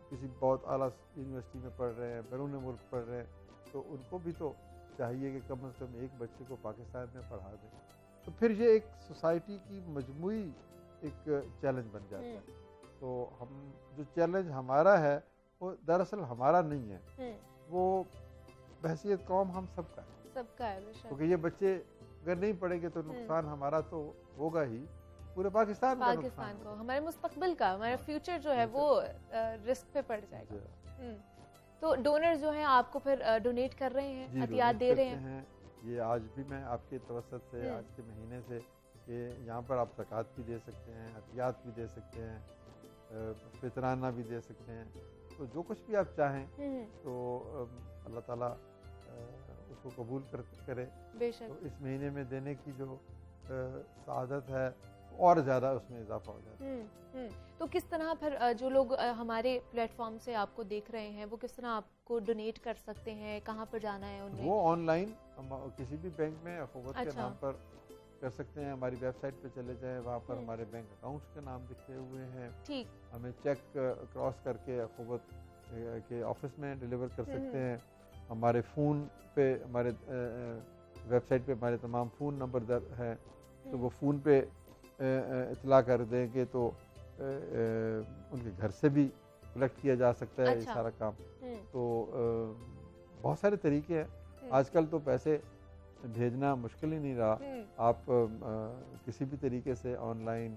S5: کسی بہت اعلیٰ یونیورسٹی میں پڑھ رہے ہیں، بیرون ملک پڑھ رہے ہیں، تو ان کو بھی تو چاہیے کہ کم از کم ایک بچے کو پاکستان میں پڑھا دیں. تو پھر یہ ایک سوسائٹی کی مجموعی ایک چیلنج بن جاتا ہے. تو ہم جو چیلنج ہمارا ہے وہ دراصل ہمارا نہیں ہے، وہ بحیثیت قوم ہم سب کا ہے.
S2: سب کا ہے.
S5: کیونکہ یہ بچے اگر نہیں پڑھیں گے تو نقصان ہمارا تو ہوگا ہی، پورے پاکستان کا
S2: پاکستان کو، ہمارے مستقبل کا، ہمارا فیوچر جو ہے وہ رسک پہ پڑ جائے گا. تو ڈونر جو ہیں آپ کو پھر ڈونیٹ کر رہے ہیں، عطیات دے رہے ہیں.
S5: یہ آج بھی میں آپ کے توسط سے آج کے مہینے سے کہ یہاں پر آپ زکوٰۃ بھی دے سکتے ہیں، عطیات بھی دے سکتے ہیں، فطرانہ بھی دے سکتے ہیں. تو جو کچھ بھی آپ چاہیں تو اللہ تعالیٰ اس کو قبول کرے.
S2: بے شک.
S5: تو اس مہینے میں دینے کی جو سعادت ہے اور زیادہ اس میں اضافہ ہو جاتا ہے.
S2: تو کس طرح پھر جو لوگ ہمارے پلیٹ فارم سے آپ کو دیکھ رہے ہیں وہ کس طرح آپ کو ڈونیٹ کر سکتے ہیں؟ کہاں پر جانا ہے انہیں؟
S5: وہ آن لائن کسی بھی بینک میں اخوت کے نام پر کر سکتے ہیں. ہماری ویب سائٹ پہ چلے جائیں، وہاں پر ہمارے بینک اکاؤنٹس کے نام لکھے ہوئے ہیں.
S2: ٹھیک.
S5: ہمیں چیک کراس کر کے اخوت کے آفس میں ڈیلیور کر سکتے ہیں. ہمارے فون پہ، ہمارے ویب سائٹ پہ ہمارے تمام فون نمبر ہیں، تو وہ فون پہ اطلاع کر دیں گے تو ان کے گھر سے بھی کلیکٹ کیا جا سکتا ہے. یہ سارا کام تو بہت سارے طریقے ہیں. آج کل تو پیسے بھیجنا مشکل ہی نہیں رہا. آپ کسی بھی طریقے سے آن لائن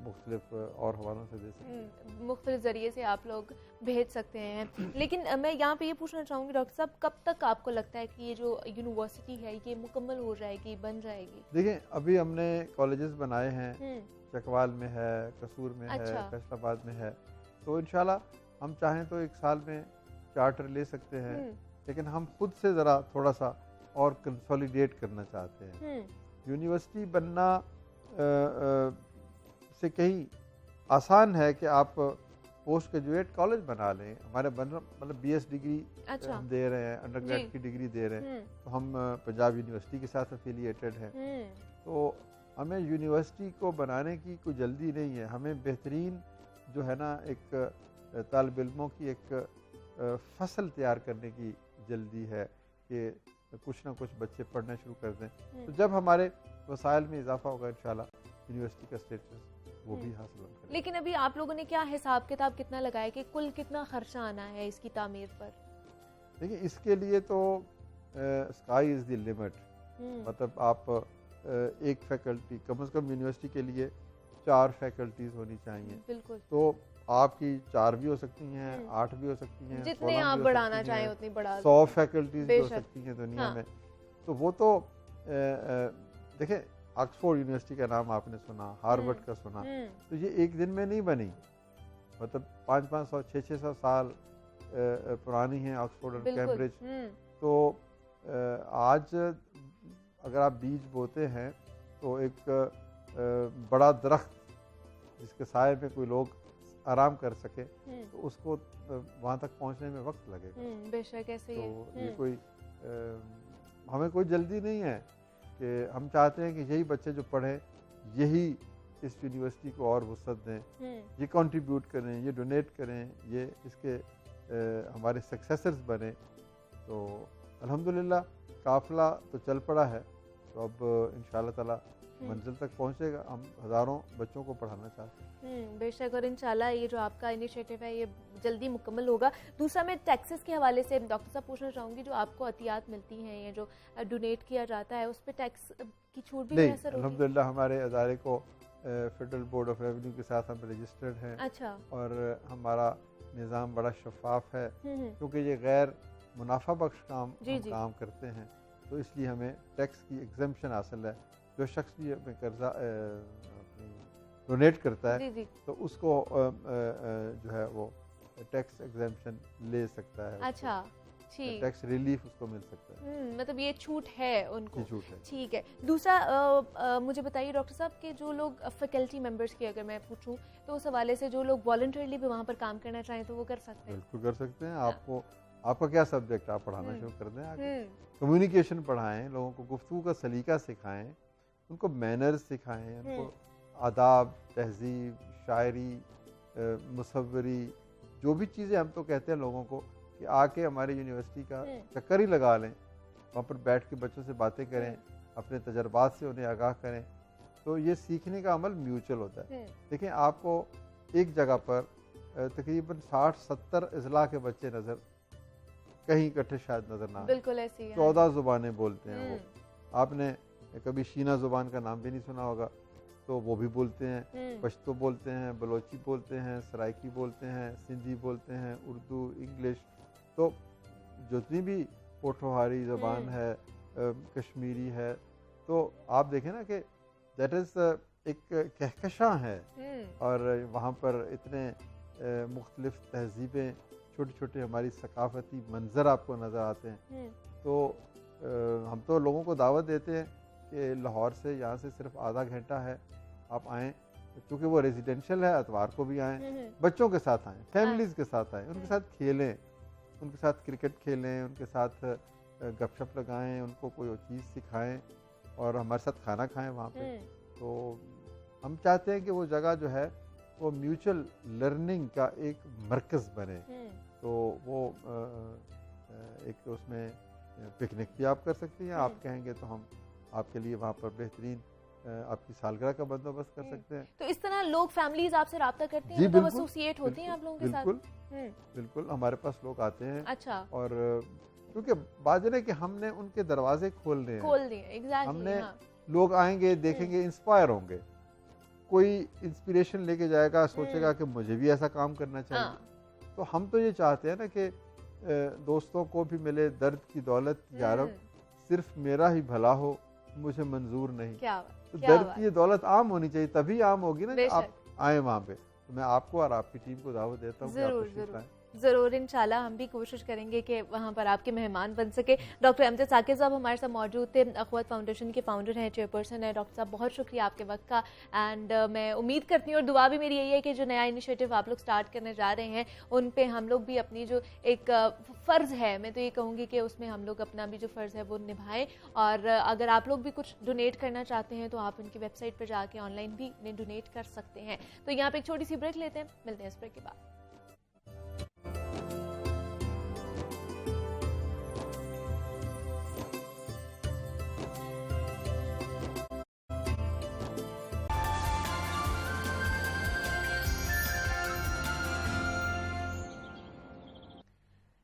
S5: مختلف اور حوالوں سے دے سکتے ہیں،
S2: مختلف ذریعے سے آپ لوگ بھیج سکتے ہیں. لیکن میں یہاں پہ یہ پوچھنا چاہوں گی ڈاکٹر صاحب، کب تک آپ کو لگتا ہے کہ یہ جو یونیورسٹی ہے یہ مکمل ہو جائے گی، بن جائے گی؟
S5: دیکھیں ابھی ہم نے کالجز بنائے ہیں، چکوال میں ہے، قصور میں ہے، فیصل آباد میں ہے. تو انشاءاللہ ہم چاہیں تو 1 سال میں چارٹر لے سکتے ہیں، لیکن ہم خود سے ذرا تھوڑا سا اور کنسولیڈیٹ کرنا چاہتے ہیں. یونیورسٹی بننا سے کہیں آسان ہے کہ آپ پوسٹ گریجویٹ کالج بنا لیں. ہمارے مطلب BS ڈگری ہم دے رہے ہیں، انڈر گریڈ کی ڈگری دے رہے ہیں، تو ہم پنجاب یونیورسٹی کے ساتھ افیلیٹڈ ہیں. تو ہمیں یونیورسٹی کو بنانے کی کوئی جلدی نہیں ہے. ہمیں بہترین جو ہے نا ایک طالب علموں کی ایک فصل تیار کرنے کی جلدی ہے کہ کچھ نہ کچھ بچے پڑھنا شروع کر دیں. تو جب ہمارے وسائل میں اضافہ ہوگا انشاءاللہ یونیورسٹی کا اسٹیٹس وہ بھی حاصل ہوگا.
S2: لیکن ابھی آپ لوگوں نے کیا حساب کتاب کتنا لگایا کہ کل کتنا خرچہ آنا ہے اس کی تعمیر پر؟
S5: دیکھیں اس کے لیے تو اسکائی از دی لمٹ. مطلب آپ ایک فیکلٹی کم از کم یونیورسٹی کے لیے 4 فیکلٹیز ہونی چاہیے.
S2: بالکل.
S5: تو آپ کی 4 بھی ہو سکتی ہیں، 8 بھی ہو سکتی ہیں،
S2: جتنے آپ بڑھانا چاہیں اتنی بڑھا.
S5: 100 فیکلٹیز بھی ہو سکتی ہیں دنیا میں. تو وہ تو دیکھیں آکسفورڈ یونیورسٹی کا نام آپ نے سنا، ہارورڈ کا سنا، تو یہ ایک دن میں نہیں بنی. مطلب 500 600 سال پرانی ہیں آکسفورڈ اور کیمبرج. تو آج اگر آپ بیج بوتے ہیں تو ایک بڑا درخت جس کے سائے میں کوئی لوگ آرام کر سکے تو اس کو وہاں تک پہنچنے میں وقت لگے گا.
S2: بے شک ایسے ہی.
S5: تو یہ کوئی ہمیں کوئی جلدی نہیں ہے کہ ہم چاہتے ہیں کہ یہی بچے جو پڑھیں یہی اس یونیورسٹی کو اور وسعت دیں، یہ کنٹریبیوٹ کریں، یہ ڈونیٹ کریں، یہ اس کے ہمارے سکسیسرز بنیں. تو الحمدللہ قافلہ تو چل پڑا ہے. تو اب انشاءاللہ تعالی منزل تک پہنچے گا. ہم ہزاروں بچوں کو پڑھانا چاہتے ہیں.
S2: بے شک. اور انشاءاللہ یہ جو آپ کا انیشیٹو ہے یہ جلدی مکمل ہوگا. دوسرا میں ٹیکسز کے حوالے سے ڈاکٹر صاحب پوچھنا چاہوں گی، جو آپ کو عطیات ملتی ہیں یا جو ڈونیٹ کیا جاتا ہے اس پہ ٹیکس کی چھوٹ بھی میسر ہوگی؟
S5: الحمدللہ ہمارے ادارے کو فیڈرل بورڈ آف ریونیو کے ساتھ ہم رجسٹرڈ ہیں.
S2: اچھا.
S5: اور ہمارا نظام بڑا شفاف ہے کیونکہ یہ غیر منافع بخش کام کام کرتے ہیں، تو اس لیے ہمیں ٹیکس کی ایگزمپشن حاصل ہے. جو شخص بھی ہمیں قرضہ ڈونیٹ کرتا ہے تو اس کو جو ہے وہ ٹیکس ایگزمپشن لے سکتا ہے.
S2: اچھا ٹھیک.
S5: ٹیکس ریلیف اس کو مل سکتا ہے.
S2: مطلب یہ چھوٹ ہے ان کو.
S5: چھوٹ ہے.
S2: ٹھیک ہے. دوسرا مجھے بتائیے ڈاکٹر صاحب کہ جو لوگ فیکلٹی ممبرس کی اگر میں پوچھوں تو اس حوالے سے جو لوگ والنٹرلی بھی وہاں پر کام کرنا چاہیں تو وہ کر سکتے ہیں؟
S5: بالکل کر سکتے ہیں. آپ کا کیا سبجیکٹ آپ پڑھانا شروع کر دیں. آگے کمیونیکیشن پڑھائیں، لوگوں کو گفتگو کا سلیقہ سکھائیں، ان کو مینرز سکھائیں، ان کو آداب، تہذیب، شاعری، مصوری، جو بھی چیزیں ہم تو کہتے ہیں لوگوں کو کہ آ کے ہماری یونیورسٹی کا چکر ہی لگا لیں، وہاں پر بیٹھ کے بچوں سے باتیں کریں، اپنے تجربات سے انہیں آگاہ کریں. تو یہ سیکھنے کا عمل میوچل ہوتا ہے. دیکھیں آپ کو ایک جگہ پر تقریباً 60-70 اضلاع کے بچے نظر کہیں اکٹھے شاید نظر نہ آئیں.
S2: بالکل ایسی ہے.
S5: 14 زبانیں بولتے ہیں وہ. آپ نے کبھی شینا زبان کا نام بھی نہیں سنا ہوگا. تو تو وہ بھی بولتے ہیں، پشتو بولتے ہیں، بلوچی بولتے ہیں، سرائکی بولتے ہیں، سندھی بولتے ہیں، اردو، انگلش. تو جتنی بھی پوٹھوہاری زبان ہے، کشمیری ہے، تو آپ دیکھیں نا کہ دیٹ از ایک کہکشاں ہے، اور وہاں پر اتنے مختلف تہذیبیں، چھوٹے چھوٹے ہماری ثقافتی منظر آپ کو نظر آتے ہیں. تو ہم تو لوگوں کو دعوت دیتے ہیں کہ لاہور سے یہاں سے صرف آدھا گھنٹہ ہے، آپ آئیں، کیونکہ وہ ریزیڈینشل ہے، اتوار کو بھی آئیں، بچوں کے ساتھ آئیں، فیملیز کے ساتھ آئیں، ان کے ساتھ کھیلیں، ان کے ساتھ کرکٹ کھیلیں، ان کے ساتھ گپ شپ لگائیں، ان کو کوئی چیز سکھائیں، اور ہمارے ساتھ کھانا کھائیں وہاں پہ. تو ہم چاہتے ہیں کہ وہ جگہ جو ہے وہ میوچل لرننگ کا ایک مرکز بنے. تو وہ ایک اس میں پکنک بھی آپ کر سکتے ہیں، آپ کہیں گے تو ہم آپ کے لیے وہاں پر بہترین آپ کی سالگرہ کا بندوبست کر سکتے ہیں.
S2: تو اس طرح لوگ فیملیز آپ سے رابطہ کرتے ہیں؟
S5: جی بالکل،
S2: ایسوسیٹ ہوتے ہیں آپ لوگوں کے ساتھ؟
S5: بالکل بالکل، ہمارے پاس لوگ آتے ہیں.
S2: اچھا.
S5: اور کیونکہ بات یہ ہے کہ ہم نے ان کے دروازے کھول دیے، ہم نے لوگ آئیں گے، دیکھیں گے، انسپائر ہوں گے، کوئی انسپریشن لے کے جائے گا، سوچے گا کہ مجھے بھی ایسا کام کرنا چاہیے. تو ہم تو یہ چاہتے ہیں نا کہ دوستوں کو بھی ملے درد کی دولت، یا رب صرف میرا ہی بھلا ہو مجھے منظور نہیں. تو درد کی یہ دولت عام ہونی چاہیے، تبھی عام ہوگی نا کہ آپ آئیں وہاں پہ. تو میں آپ کو اور آپ کی ٹیم کو دعوت دیتا ہوں کہ آپ تشریف لائیں.
S2: ضرور، انشاءاللہ ہم بھی کوشش کریں گے کہ وہاں پر آپ کے مہمان بن سکے. ڈاکٹر امجد ثاقب صاحب ہمارے ساتھ موجود تھے، اخوت فاؤنڈیشن کے فاؤنڈر ہیں، چیئرپرسن ہیں. ڈاکٹر صاحب بہت شکریہ آپ کے وقت کا، اینڈ میں امید کرتی ہوں اور دعا بھی میری یہی ہے کہ جو نیا انیشیٹو آپ لوگ سٹارٹ کرنے جا رہے ہیں ان پہ ہم لوگ بھی اپنی جو ایک فرض ہے، میں تو یہ کہوں گی کہ اس میں ہم لوگ اپنا بھی جو فرض ہے وہ نبھائیں. اور اگر آپ لوگ بھی کچھ ڈونیٹ کرنا چاہتے ہیں تو آپ ان کی ویب سائٹ پر جا کے آن لائن بھی ڈونیٹ کر سکتے ہیں. تو یہاں پہ ایک چھوٹی سی بریک لیتے ہیں، ملتے ہیں اس بریک کے بعد.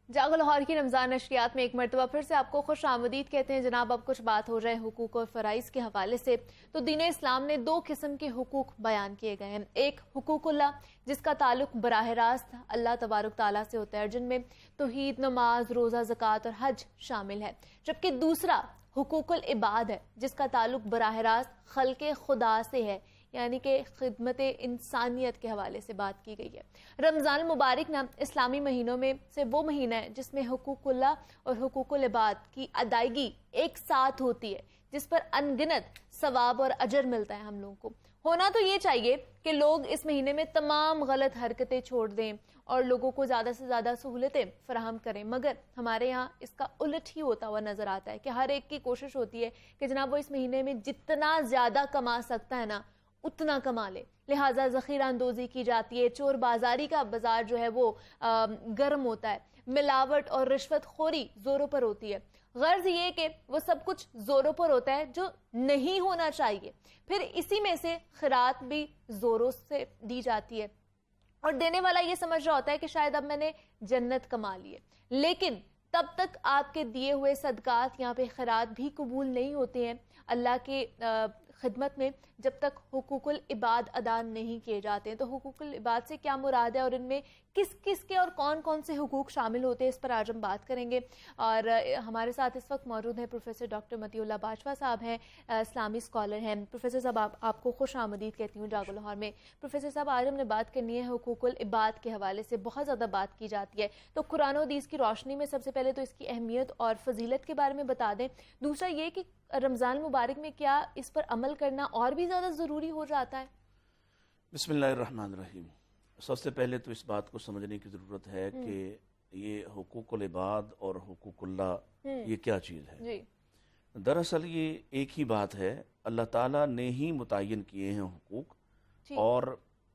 S2: جاگو لاہور کی رمضان نشریات میں ایک مرتبہ پھر سے آپ کو خوش آمدید کہتے ہیں. جناب اب کچھ بات ہو جائے حقوق اور فرائض کے حوالے سے، تو دین اسلام نے دو قسم کے حقوق بیان کیے گئے ہیں. ایک حقوق اللہ جس کا تعلق براہ راست اللہ تبارک تعالیٰ سے ہوتا ہے، جن میں توحید، نماز، روزہ، زکوٰۃ اور حج شامل ہے. جبکہ دوسرا حقوق العباد ہے جس کا تعلق براہ راست خلق خدا سے ہے، یعنی کہ خدمت انسانیت کے حوالے سے بات کی گئی ہے. رمضان المبارک نام اسلامی مہینوں میں سے وہ مہینہ ہے جس میں حقوق اللہ اور حقوق العباد کی ادائیگی ایک ساتھ ہوتی ہے، جس پر انگنت ثواب اور اجر ملتا ہے ہم لوگوں کو. ہونا تو یہ چاہیے کہ لوگ اس مہینے میں تمام غلط حرکتیں چھوڑ دیں اور لوگوں کو زیادہ سے زیادہ سہولتیں فراہم کریں، مگر ہمارے یہاں اس کا الٹ ہی ہوتا ہوا نظر آتا ہے کہ ہر ایک کی کوشش ہوتی ہے کہ جناب وہ اس مہینے میں جتنا زیادہ کما سکتا ہے نا اتنا کما لے، لہٰذا ذخیرہ اندوزی کی جاتی ہے، چور بازاری کا بازار جو ہے وہ گرم ہوتا ہے، ملاوٹ اور رشوت خوری زوروں پر ہوتی ہے. غرض یہ کہ وہ سب کچھ زوروں پر ہوتا ہے جو نہیں ہونا چاہیے. پھر اسی میں سے خیرات بھی زوروں سے دی جاتی ہے اور دینے والا یہ سمجھ رہا ہوتا ہے کہ شاید اب میں نے جنت کما لی ہے، لیکن تب تک آپ کے دیے ہوئے صدقات یہاں پہ خیرات بھی قبول نہیں ہوتے ہیں اللہ کے خدمت میں جب تک حقوق العباد ادا نہیں کیے جاتے ہیں. تو حقوق العباد سے کیا مراد ہے اور ان میں کس کس کے اور کون کون سے حقوق شامل ہوتے ہیں، اس پر آج ہم بات کریں گے. اور ہمارے ساتھ اس وقت موجود ہیں پروفیسر ڈاکٹر مطیع اللہ باجوہ صاحب ہیں، اسلامی اسکالر ہیں. پروفیسر صاحب آپ کو خوش آمدید کہتی ہوں جاگو لاہور میں. پروفیسر صاحب آج ہم نے بات کرنی ہے حقوق العباد کے حوالے سے، بہت زیادہ بات کی جاتی ہے. تو قرآن و حدیث کی روشنی میں سب سے پہلے تو اس کی اہمیت اور فضیلت کے بارے میں بتا دیں. دوسرا یہ کہ رمضان مبارک میں کیا اس پر عمل کرنا اور بھی زیادہ ضروری ہو جاتا ہے؟
S6: بسم اللہ الرحمن الرحیم. سب سے پہلے تو اس بات کو سمجھنے کی ضرورت ہے کہ یہ حقوق العباد اور حقوق اللہ یہ کیا چیز ہے.
S2: جی
S6: دراصل یہ ایک ہی بات ہے، اللہ تعالیٰ نے ہی متعین کیے ہیں حقوق، اور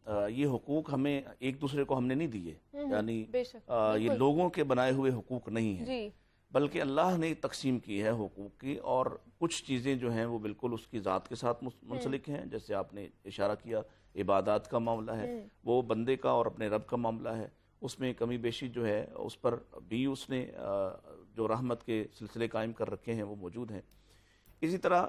S6: یہ حقوق ہمیں ایک دوسرے کو ہم نے نہیں دیے، یعنی یہ لوگوں کے بنائے ہوئے حقوق نہیں ہیں، بلکہ اللہ نے تقسیم کی ہے حقوق کی. اور کچھ چیزیں جو ہیں وہ بالکل اس کی ذات کے ساتھ منسلک ہیں، جیسے آپ نے اشارہ کیا عبادات کا معاملہ ہے، وہ بندے کا اور اپنے رب کا معاملہ ہے، اس میں کمی بیشی جو ہے اس پر بھی اس نے جو رحمت کے سلسلے قائم کر رکھے ہیں وہ موجود ہیں. اسی طرح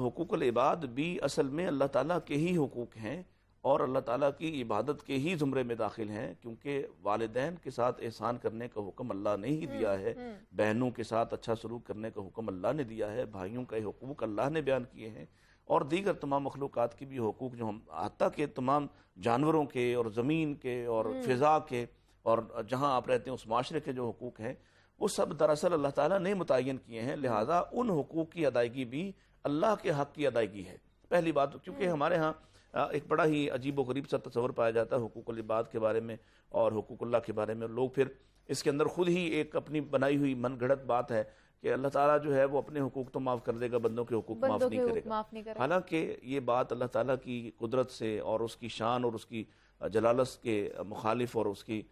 S6: حقوق العباد بھی اصل میں اللہ تعالیٰ کے ہی حقوق ہیں اور اللہ تعالیٰ کی عبادت کے ہی زمرے میں داخل ہیں، کیونکہ والدین کے ساتھ احسان کرنے کا حکم اللہ نے ہی دیا ہے، بہنوں کے ساتھ اچھا سلوک کرنے کا حکم اللہ نے دیا ہے، بھائیوں کا حقوق اللہ نے بیان کیے ہیں، اور دیگر تمام مخلوقات کی بھی حقوق جو ہم حتیٰ کہ تمام جانوروں کے اور زمین کے اور فضا کے اور جہاں آپ رہتے ہیں اس معاشرے کے جو حقوق ہیں وہ سب دراصل اللہ تعالیٰ نے متعین کیے ہیں، لہٰذا ان حقوق کی ادائیگی بھی اللہ کے حق کی ادائیگی ہے۔ پہلی بات کیونکہ ہمارے ہاں ایک بڑا ہی عجیب و غریب سا تصور پایا جاتا ہے حقوق العباد کے بارے میں اور حقوق اللہ کے بارے میں، لوگ پھر اس کے اندر خود ہی ایک اپنی بنائی ہوئی من گھڑت بات ہے کہ اللہ تعالیٰ جو ہے وہ اپنے حقوق تو معاف کر دے گا، بندوں کے حقوق معاف نہیں کرے گا۔ حالانکہ یہ بات اللہ تعالیٰ کی قدرت سے اور اس کی شان اور اس کی جلالت کے مخالف اور اس کی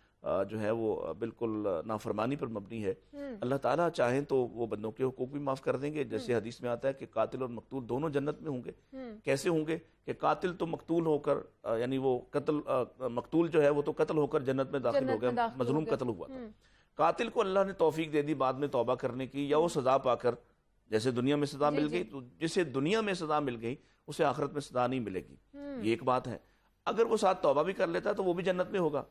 S6: جو ہے وہ بالکل نافرمانی پر مبنی ہے۔ اللہ تعالیٰ چاہیں تو وہ بندوں کے حقوق بھی معاف کر دیں گے، جیسے حدیث میں آتا ہے کہ قاتل اور مقتول دونوں جنت میں ہوں گے۔ کیسے ہوں گے کہ قاتل تو مقتول ہو کر یعنی وہ قتل مقتول جو ہے وہ تو قتل ہو کر جنت میں داخل ہو گیا، مظلوم قتل ہوا تھا۔ قاتل کو اللہ نے توفیق دے دی بعد میں توبہ کرنے کی، یا وہ سزا پا کر جیسے دنیا میں سزا مل گئی تو جسے دنیا میں سزا مل گئی اسے آخرت میں سزا نہیں ملے گی، یہ ایک بات ہے۔ اگر وہ ساتھ توبہ بھی کر لیتا ہے تو وہ بھی جنت میں ہوگا۔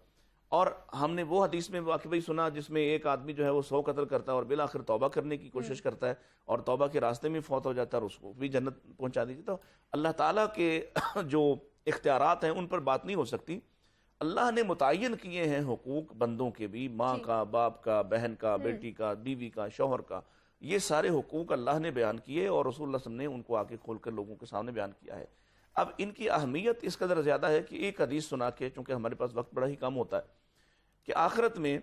S6: اور ہم نے وہ حدیث میں واقعی سنا جس میں ایک آدمی جو ہے وہ 100 قتل کرتا ہے اور بالآخر توبہ کرنے کی کوشش کرتا ہے اور توبہ کے راستے میں فوت ہو جاتا ہے اور اس کو بھی جنت پہنچا دیجیے۔ تو اللہ تعالیٰ کے جو اختیارات ہیں ان پر بات نہیں ہو سکتی۔ اللہ نے متعین کیے ہیں حقوق بندوں کے بھی، ماں کا، باپ کا، بہن کا، بیٹی کا، بیوی کا، شوہر کا، یہ سارے حقوق اللہ نے بیان کیے اور رسول اللہ صلی اللہ علیہ وسلم نے ان کو آگے کھول کر لوگوں کے سامنے بیان کیا ہے۔ اب ان کی اہمیت اس قدر زیادہ ہے کہ ایک حدیث سنا کے، چونکہ ہمارے پاس وقت بڑا ہی کم ہوتا ہے، کہ آخرت میں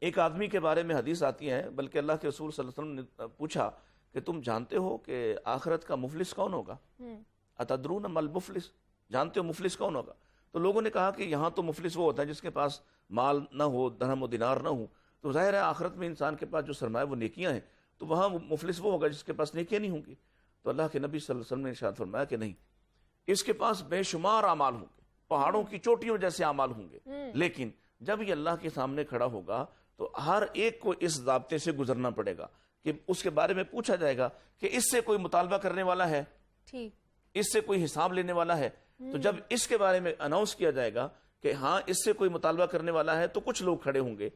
S6: ایک آدمی کے بارے میں حدیث آتی ہے، بلکہ اللہ کے رسول صلی اللہ علیہ وسلم نے پوچھا کہ تم جانتے ہو کہ آخرت کا مفلس کون ہوگا؟ اتدرون مل مفلس، جانتے ہو مفلس کون ہوگا؟ تو لوگوں نے کہا کہ یہاں تو مفلس وہ ہوتا ہے جس کے پاس مال نہ ہو، درہم و دینار نہ ہو۔ تو ظاہر ہے آخرت میں انسان کے پاس جو سرمایہ وہ نیکیاں ہیں، تو وہاں مفلس وہ ہوگا جس کے پاس نیکیاں نہیں ہوں گی۔ تو اللہ کے نبی صلی اللہ علیہ وسلم نے ارشاد فرمایا کہ نہیں، اس کے پاس بے شمار اعمال ہوں گے، پہاڑوں کی چوٹیوں جیسے اعمال ہوں گے، لیکن جب یہ اللہ کے سامنے کھڑا ہوگا تو ہر ایک کو اس ضابطے سے گزرنا پڑے گا کہ اس کے بارے میں پوچھا جائے گا کہ اس سے کوئی مطالبہ کرنے والا ہے، اس سے کوئی حساب لینے والا ہے۔ تو جب اس کے بارے میں اناؤنس کیا جائے گا کہ ہاں اس سے کوئی مطالبہ کرنے والا ہے، تو کچھ لوگ کھڑے ہوں گے،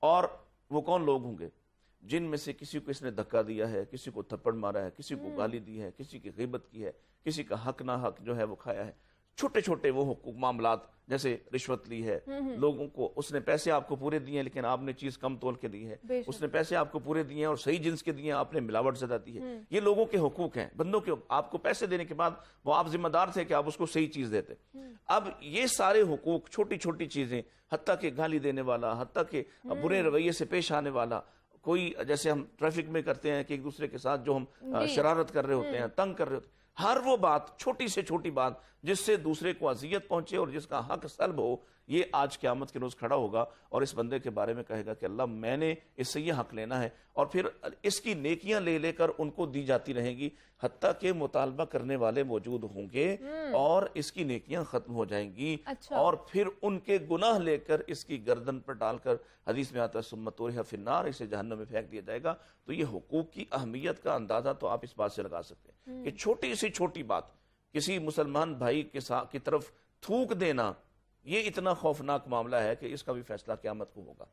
S6: اور وہ کون لوگ ہوں گے؟ جن میں سے کسی کو اس نے دھکا دیا ہے، کسی کو تھپڑ مارا ہے، کسی کو گالی دی ہے، کسی کی غیبت کی ہے، کسی کا حق نہ حق جو ہے وہ کھایا ہے، چھوٹے چھوٹے وہ حقوق معاملات جیسے رشوت لی ہے، لوگوں کو اس نے پیسے آپ کو پورے دیے ہیں لیکن آپ نے چیز کم تول کے دی ہے، اس نے پیسے آپ کو پورے دیے ہیں اور صحیح جنس کے دیے ہیں، آپ نے ملاوٹ زیادہ دی ہے۔ یہ لوگوں کے حقوق ہیں، بندوں کے۔ آپ کو پیسے دینے کے بعد وہ آپ ذمہ دار تھے کہ آپ اس کو صحیح چیز دیتے۔ اب یہ سارے حقوق، چھوٹی چھوٹی چیزیں، حتیٰ کہ گالی دینے والا، حتیٰ کہ برے رویے سے پیش آنے والا، کوئی جیسے ہم ٹریفک میں کرتے ہیں کہ ایک دوسرے کے ساتھ جو ہم شرارت کر رہے ہوتے ہیں، تنگ کر رہے ہوتے ہیں، ہر وہ بات، چھوٹی سے چھوٹی بات جس سے دوسرے کو اذیت پہنچے اور جس کا حق سلب ہو، یہ آج قیامت کے روز کھڑا ہوگا اور اس بندے کے بارے میں کہے گا کہ اللہ میں نے اس سے یہ حق لینا ہے، اور پھر اس کی نیکیاں لے لے کر ان کو دی جاتی رہیں گی، حتیٰ کہ مطالبہ کرنے والے موجود ہوں گے اور اس کی نیکیاں ختم ہو جائیں گی، اور پھر ان کے گناہ لے کر اس کی گردن پر ڈال کر، حدیث میں آتا ہے ثم طرح فی النار، اسے جہنم میں پھینک دیا جائے گا۔ تو یہ حقوق کی اہمیت کا اندازہ تو آپ اس بات سے لگا سکتے ہیں کہ چھوٹی سی چھوٹی بات کسی مسلمان بھائی کی طرف تھوک دینا، یہ اتنا خوفناک معاملہ ہے کہ اس کا بھی فیصلہ قیامت کو ہوگا۔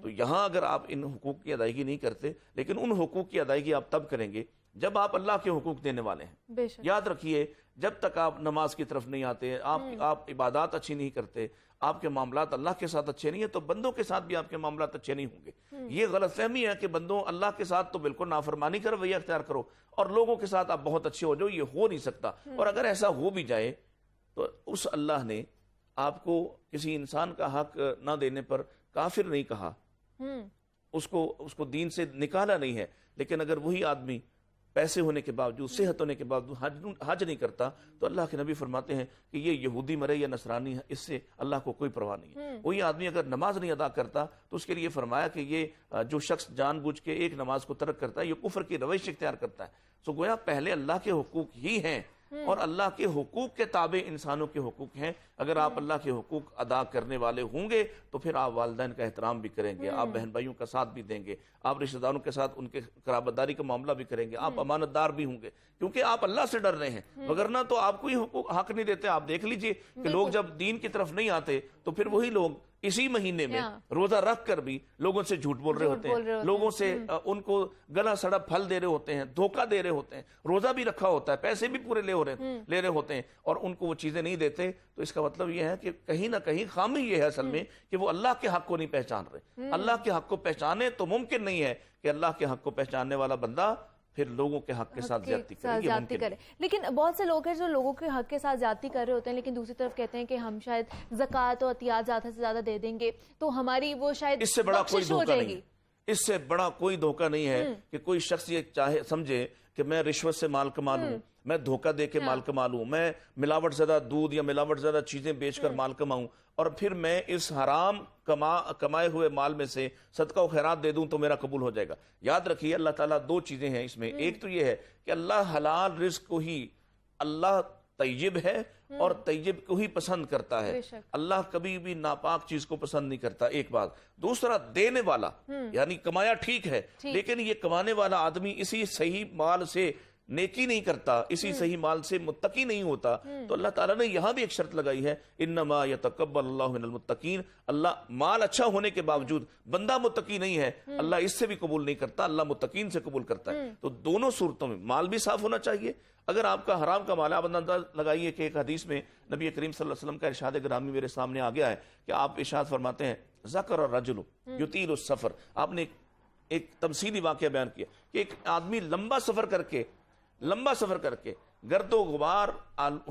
S6: تو یہاں اگر آپ ان حقوق کی ادائیگی نہیں کرتے، لیکن ان حقوق کی ادائیگی آپ تب کریں گے جب آپ اللہ کے حقوق دینے والے ہیں۔ یاد رکھیے، جب تک آپ نماز کی طرف نہیں آتے، آپ عبادات اچھی نہیں کرتے، آپ کے معاملات اللہ کے ساتھ اچھے نہیں ہیں، تو بندوں کے ساتھ بھی آپ کے معاملات اچھے نہیں ہوں گے۔ یہ غلط فہمی ہے کہ بندوں اللہ کے ساتھ تو بالکل نافرمانی کر رویہ اختیار کرو اور لوگوں کے ساتھ آپ بہت اچھے ہو جاؤ، یہ ہو نہیں سکتا۔ اور اگر ایسا ہو بھی جائے تو اس اللہ نے آپ کو کسی انسان کا حق نہ دینے پر کافر نہیں کہا، اس کو دین سے نکالا نہیں ہے، لیکن اگر وہی آدمی پیسے ہونے کے باوجود، صحت ہونے کے باوجود حج نہیں کرتا، تو اللہ کے نبی فرماتے ہیں کہ یہ یہودی مرے یا نصرانی ہے، اس سے اللہ کو کوئی پرواہ نہیں ہے۔ وہی آدمی اگر نماز نہیں ادا کرتا تو اس کے لیے فرمایا کہ یہ جو شخص جان بوجھ کے ایک نماز کو ترک کرتا ہے، یہ کفر کی روش اختیار کرتا ہے۔ سو گویا پہلے اللہ کے حقوق ہی ہیں، اور اللہ کے حقوق کے تابع انسانوں کے حقوق ہیں. اگر آپ اللہ کے حقوق ادا کرنے والے ہوں گے تو پھر آپ والدین کا احترام بھی کریں گے, آپ بہن بھائیوں کا ساتھ بھی دیں گے, آپ رشتہ داروں کے ساتھ ان کے قرابت داری کا معاملہ بھی کریں گے, آپ امانت دار بھی ہوں گے, کیونکہ آپ اللہ سے ڈر رہے ہیں. وگرنہ تو آپ کوئی حق نہیں دیتے. آپ دیکھ لیجئے کہ لوگ جب دین کی طرف نہیں آتے تو پھر وہی لوگ اسی مہینے میں روزہ رکھ کر بھی لوگوں سے جھوٹ بول رہے ہوتے ہیں, لوگوں سے ان کو گلا سڑا پھل دے رہے ہوتے ہیں, دھوکہ دے رہے ہوتے ہیں, روزہ بھی رکھا ہوتا ہے, پیسے بھی پورے لے رہے ہوتے ہیں, اور ان کو وہ چیزیں نہیں دیتے. تو اس کا مطلب یہ ہے کہ کہیں نہ کہیں خامی یہ ہے اصل میں کہ وہ اللہ کے حق کو نہیں پہچان رہے. اللہ کے حق کو پہچانے تو ممکن نہیں ہے کہ اللہ کے حق کو پہچاننے والا بندہ پھر لوگوں کے حق کے ساتھ زیادتی کرے.
S2: لیکن بہت سے لوگ ہیں جو لوگوں کے حق کے ساتھ زیادتی کر رہے ہوتے ہیں, لیکن دوسری طرف کہتے ہیں کہ ہم شاید زکوٰۃ اور عطیات زیادہ سے زیادہ دے دیں گے تو ہماری وہ شاید
S6: اس سے بڑا کوئی دھوکہ نہیں ہے. اس سے بڑا کوئی دھوکہ نہیں ہے کہ کوئی شخص یہ چاہے سمجھے کہ میں رشوت سے مال کما لوں, میں دھوکہ دے کے مال کما لوں, میں ملاوٹ زدہ دودھ یا ملاوٹ زدہ چیزیں بیچ کر مال کماؤں, اور پھر میں اس حرام کمائے ہوئے مال میں سے صدقہ و خیرات دے دوں تو میرا قبول ہو جائے گا. یاد رکھیے اللہ تعالیٰ دو چیزیں ہیں اس میں. ایک تو یہ ہے کہ اللہ حلال رزق کو ہی, اللہ طیب ہے اور طیب کو ہی پسند کرتا ہے. اللہ کبھی بھی ناپاک چیز کو پسند نہیں کرتا, ایک بات. دوسرا دینے والا, یعنی کمایا ٹھیک ہے لیکن یہ کمانے والا آدمی اسی صحیح مال سے نیکی نہیں کرتا, اسی صحیح مال سے متقی نہیں ہوتا. تو اللہ تعالیٰ نے یہاں بھی ایک شرط لگائی ہے, انما یتقبل اللہ من المتقین. اللہ مال اچھا ہونے کے باوجود بندہ متقی نہیں ہے, اللہ اس سے بھی قبول نہیں کرتا, اللہ متقین سے قبول کرتا ہے. تو دونوں صورتوں میں مال بھی صاف ہونا چاہیے. اگر آپ کا حرام کا مال, آپ اندازہ لگائیے کہ ایک حدیث میں نبی کریم صلی اللہ علیہ وسلم کا ارشاد گرامی میرے سامنے آ گیا ہے کہ آپ ارشاد فرماتے ہیں ذکر الرجل یطیل السفر. آپ نے ایک تمثیلی واقعہ بیان کیا کہ ایک آدمی لمبا سفر کر کے گرد و غبار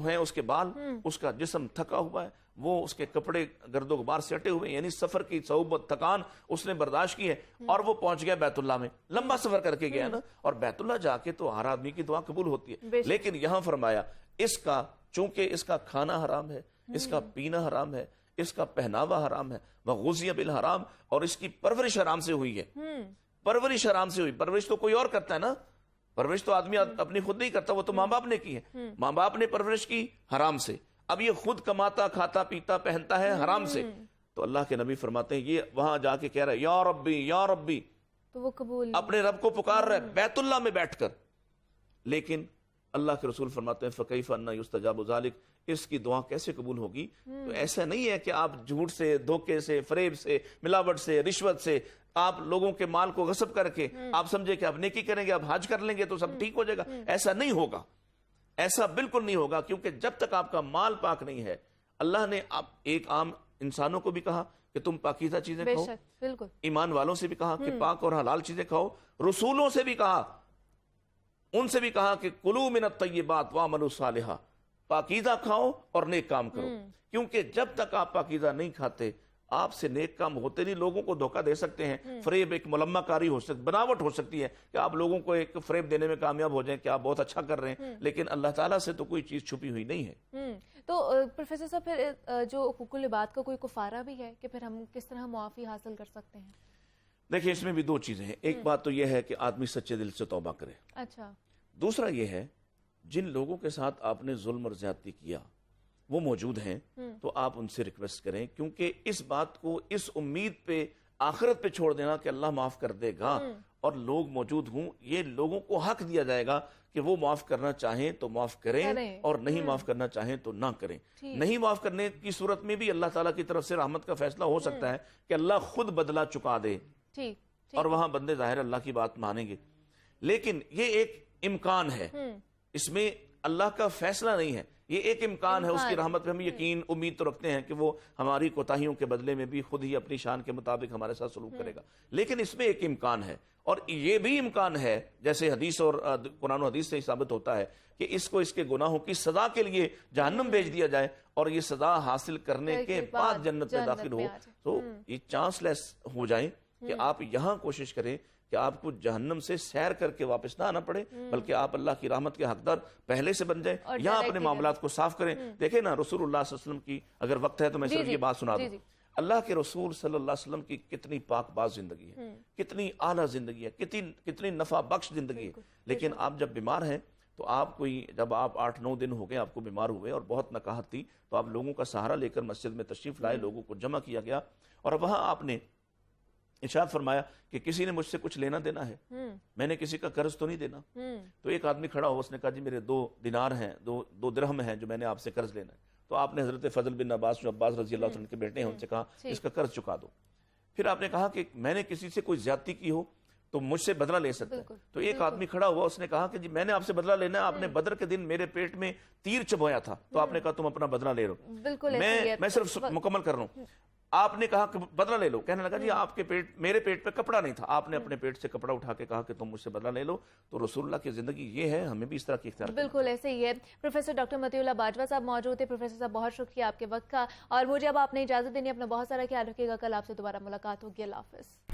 S6: ہیں اس کے بال, اس کا جسم تھکا ہوا ہے, وہ اس کے کپڑے گرد و غبار سے ہٹے ہوئے, یعنی سفر کی صعوبت تھکان اس نے برداشت کی ہے, اور وہ پہنچ گیا بیت اللہ میں. لمبا سفر کر کے گیا نا, اور بیت اللہ جا کے تو ہر آدمی کی دعا قبول ہوتی ہے. لیکن یہاں فرمایا اس کا, چونکہ اس کا کھانا حرام ہے, اس کا پینا حرام ہے, اس کا پہناوا حرام ہے, وغذی بالحرام, اور اس کی پرورش حرام سے ہوئی ہے. پرورش حرام سے ہوئی. پرورش تو کوئی اور کرتا ہے نا, پرورش تو آدمی اپنی خود نہیں کرتا, وہ تو ماں باپ نے کی ہے. ماں باپ نے پرورش کی حرام سے, اب یہ خود کماتا کھاتا پیتا پہنتا ہے حرام سے. تو اللہ کے نبی فرماتے ہیں یہ وہاں جا کے کہہ رہا ہے یا ربی یا ربی,
S2: تو وہ قبول
S6: اپنے رب کو پکار رہا ہے بیت اللہ میں بیٹھ کر. لیکن اللہ کے رسول فرماتے ہیں فکیف ان یستجاب ذلک, اس کی دعا کیسے قبول ہوگی؟ تو ایسا نہیں ہے کہ آپ جھوٹ سے, دھوکے سے, فریب سے, ملاوٹ سے, رشوت سے, آپ لوگوں کے مال کو غصب کر کے آپ سمجھے کہ آپ نیکی کریں گے, آپ حج کر لیں گے تو سب ٹھیک ہو جائے گا. ایسا نہیں ہوگا, ایسا بالکل نہیں ہوگا, کیونکہ جب تک آپ کا مال پاک نہیں ہے. اللہ نے ایک عام انسانوں کو بھی کہا کہ تم پاکیزہ چیزیں کھاؤ, ایمان والوں سے بھی کہا کہ پاک اور حلال چیزیں کھاؤ, رسولوں سے بھی کہا, ان سے بھی کہا کہ کلوا من الطیبات واعملوا صالحا, پاکیزہ کھاؤ اور نیک کام کرو. کیونکہ جب تک آپ پاکیزہ نہیں کھاتے آپ سے نیک کام ہوتے نہیں. لوگوں کو دھوکہ دے سکتے ہیں, فریب, ایک ملمہ کاری ہو سکتی, بناوٹ ہو سکتی ہے کہ آپ لوگوں کو ایک فریب دینے میں کامیاب ہو جائیں کہ آپ بہت اچھا کر رہے ہیں, لیکن اللہ تعالیٰ سے تو کوئی چیز چھپی ہوئی نہیں ہے.
S2: تو پروفیسر صاحب پھر جو حقوق العباد کا کوئی کفارہ بھی ہے کہ پھر ہم کس طرح معافی حاصل کر سکتے ہیں؟
S6: دیکھیں اس میں بھی دو چیزیں ہیں. ایک بات تو یہ ہے کہ آدمی سچے دل سے توبہ کرے.
S2: اچھا.
S6: دوسرا یہ ہے جن لوگوں کے ساتھ آپ نے ظلم اور زیادتی کیا وہ موجود ہیں تو آپ ان سے ریکویسٹ کریں, کیونکہ اس بات کو اس امید پہ آخرت پہ چھوڑ دینا کہ اللہ معاف کر دے گا اور لوگ موجود ہوں, یہ لوگوں کو حق دیا جائے گا کہ وہ معاف کرنا چاہیں تو معاف کریں اور نہیں معاف کرنا چاہیں تو نہ کریں. نہیں معاف کرنے کی صورت میں بھی اللہ تعالیٰ کی طرف سے رحمت کا فیصلہ ہو سکتا ہے کہ اللہ خود بدلہ چکا دے اور وہاں بندے ظاہر اللہ کی بات مانیں گے. لیکن یہ ایک امکان ہے, اس میں اللہ کا فیصلہ نہیں ہے, یہ ایک امکان ہے. اس کی رحمت پہ ہم یقین امید تو رکھتے ہیں کہ وہ ہماری کوتاہیوں کے بدلے میں بھی خود ہی اپنی شان کے مطابق ہمارے ساتھ سلوک کرے گا. لیکن اس میں ایک امکان ہے, اور یہ بھی امکان ہے جیسے حدیث اور قرآن و حدیث سے ثابت ہوتا ہے کہ اس کو اس کے گناہوں کی سزا کے لیے جہنم بھیج دیا جائے اور یہ سزا حاصل کرنے کے بعد جنت میں داخل ہو. تو یہ چانس لیس ہو جائیں کہ آپ یہاں کوشش کریں کہ آپ کو جہنم سے سیر کر کے واپس نہ آنا پڑے, بلکہ آپ اللہ کی رحمت کے حقدار پہلے سے بن جائیں. یہاں اپنے معاملات کو صاف کریں. دیکھیں نا رسول اللہ صلی اللہ علیہ وسلم کی اگر وقت ہے تو میں صرف یہ بات سنا دوں. اللہ کے رسول صلی اللہ علیہ وسلم کی کتنی پاک باز زندگی ہے, کتنی اعلیٰ زندگی ہے, کتنی نفع بخش زندگی ہے. لیکن آپ جب بیمار ہیں تو آپ کوئی جب آپ 8-9 دن ہو گئے آپ کو بیمار ہوئے اور بہت نکاہت تھی تو آپ لوگوں کا سہارا لے کر مسجد میں تشریف لائے, لوگوں کو جمع کیا گیا اور وہاں آپ نے ارشاد فرمایا کہ کسی نے مجھ سے کچھ لینا دینا ہے, میں نے کسی کا قرض تو نہیں دینا. تو ایک آدمی کھڑا ہو, اس نے کہا جی میرے 2 دینار ہیں, 2 درہم ہیں جو میں نے آپ سے قرض لینا ہے. تو آپ نے حضرت فضل بن عباس جو عباس رضی اللہ عنہ کے بیٹے ہیں ان سے کہا اس کا قرض چکا دو. پھر آپ نے کہا کہ میں نے کسی سے کوئی زیادتی کی ہو تو مجھ سے بدلہ لے سکتا ہے. تو ایک آدمی کھڑا ہوا, اس نے کہا کہ جی میں نے آپ سے بدلہ لینا ہے, آپ نے بدر کے دن میرے پیٹ میں تیر چبویا تھا تو آپ نے کہا تم اپنا بدلہ لے لو, میں صرف مکمل کر رہا ہوں. آپ نے کہا کہ بدلہ لے لو, کہنے لگا جی آپ کے میرے پیٹ پہ کپڑا نہیں تھا, آپ نے اپنے پیٹ سے کپڑا اٹھا کے کہا کہ تم مجھ سے بدلہ لے لو. تو رسول اللہ کی زندگی یہ ہے, ہمیں بھی اس طرح کی اختیار
S2: بالکل ایسے ہی ہے. پروفیسر ڈاکٹر مطیع اللہ باجوہ صاحب موجود تھے. پروفیسر صاحب بہت شکریہ آپ کے وقت کا, اور مجھے اب آپ نے اجازت دینی, اپنا بہت سارا خیال رکھیے گا. کل آپ سے دوبارہ ملاقات ہوگی. اللہ حافظ.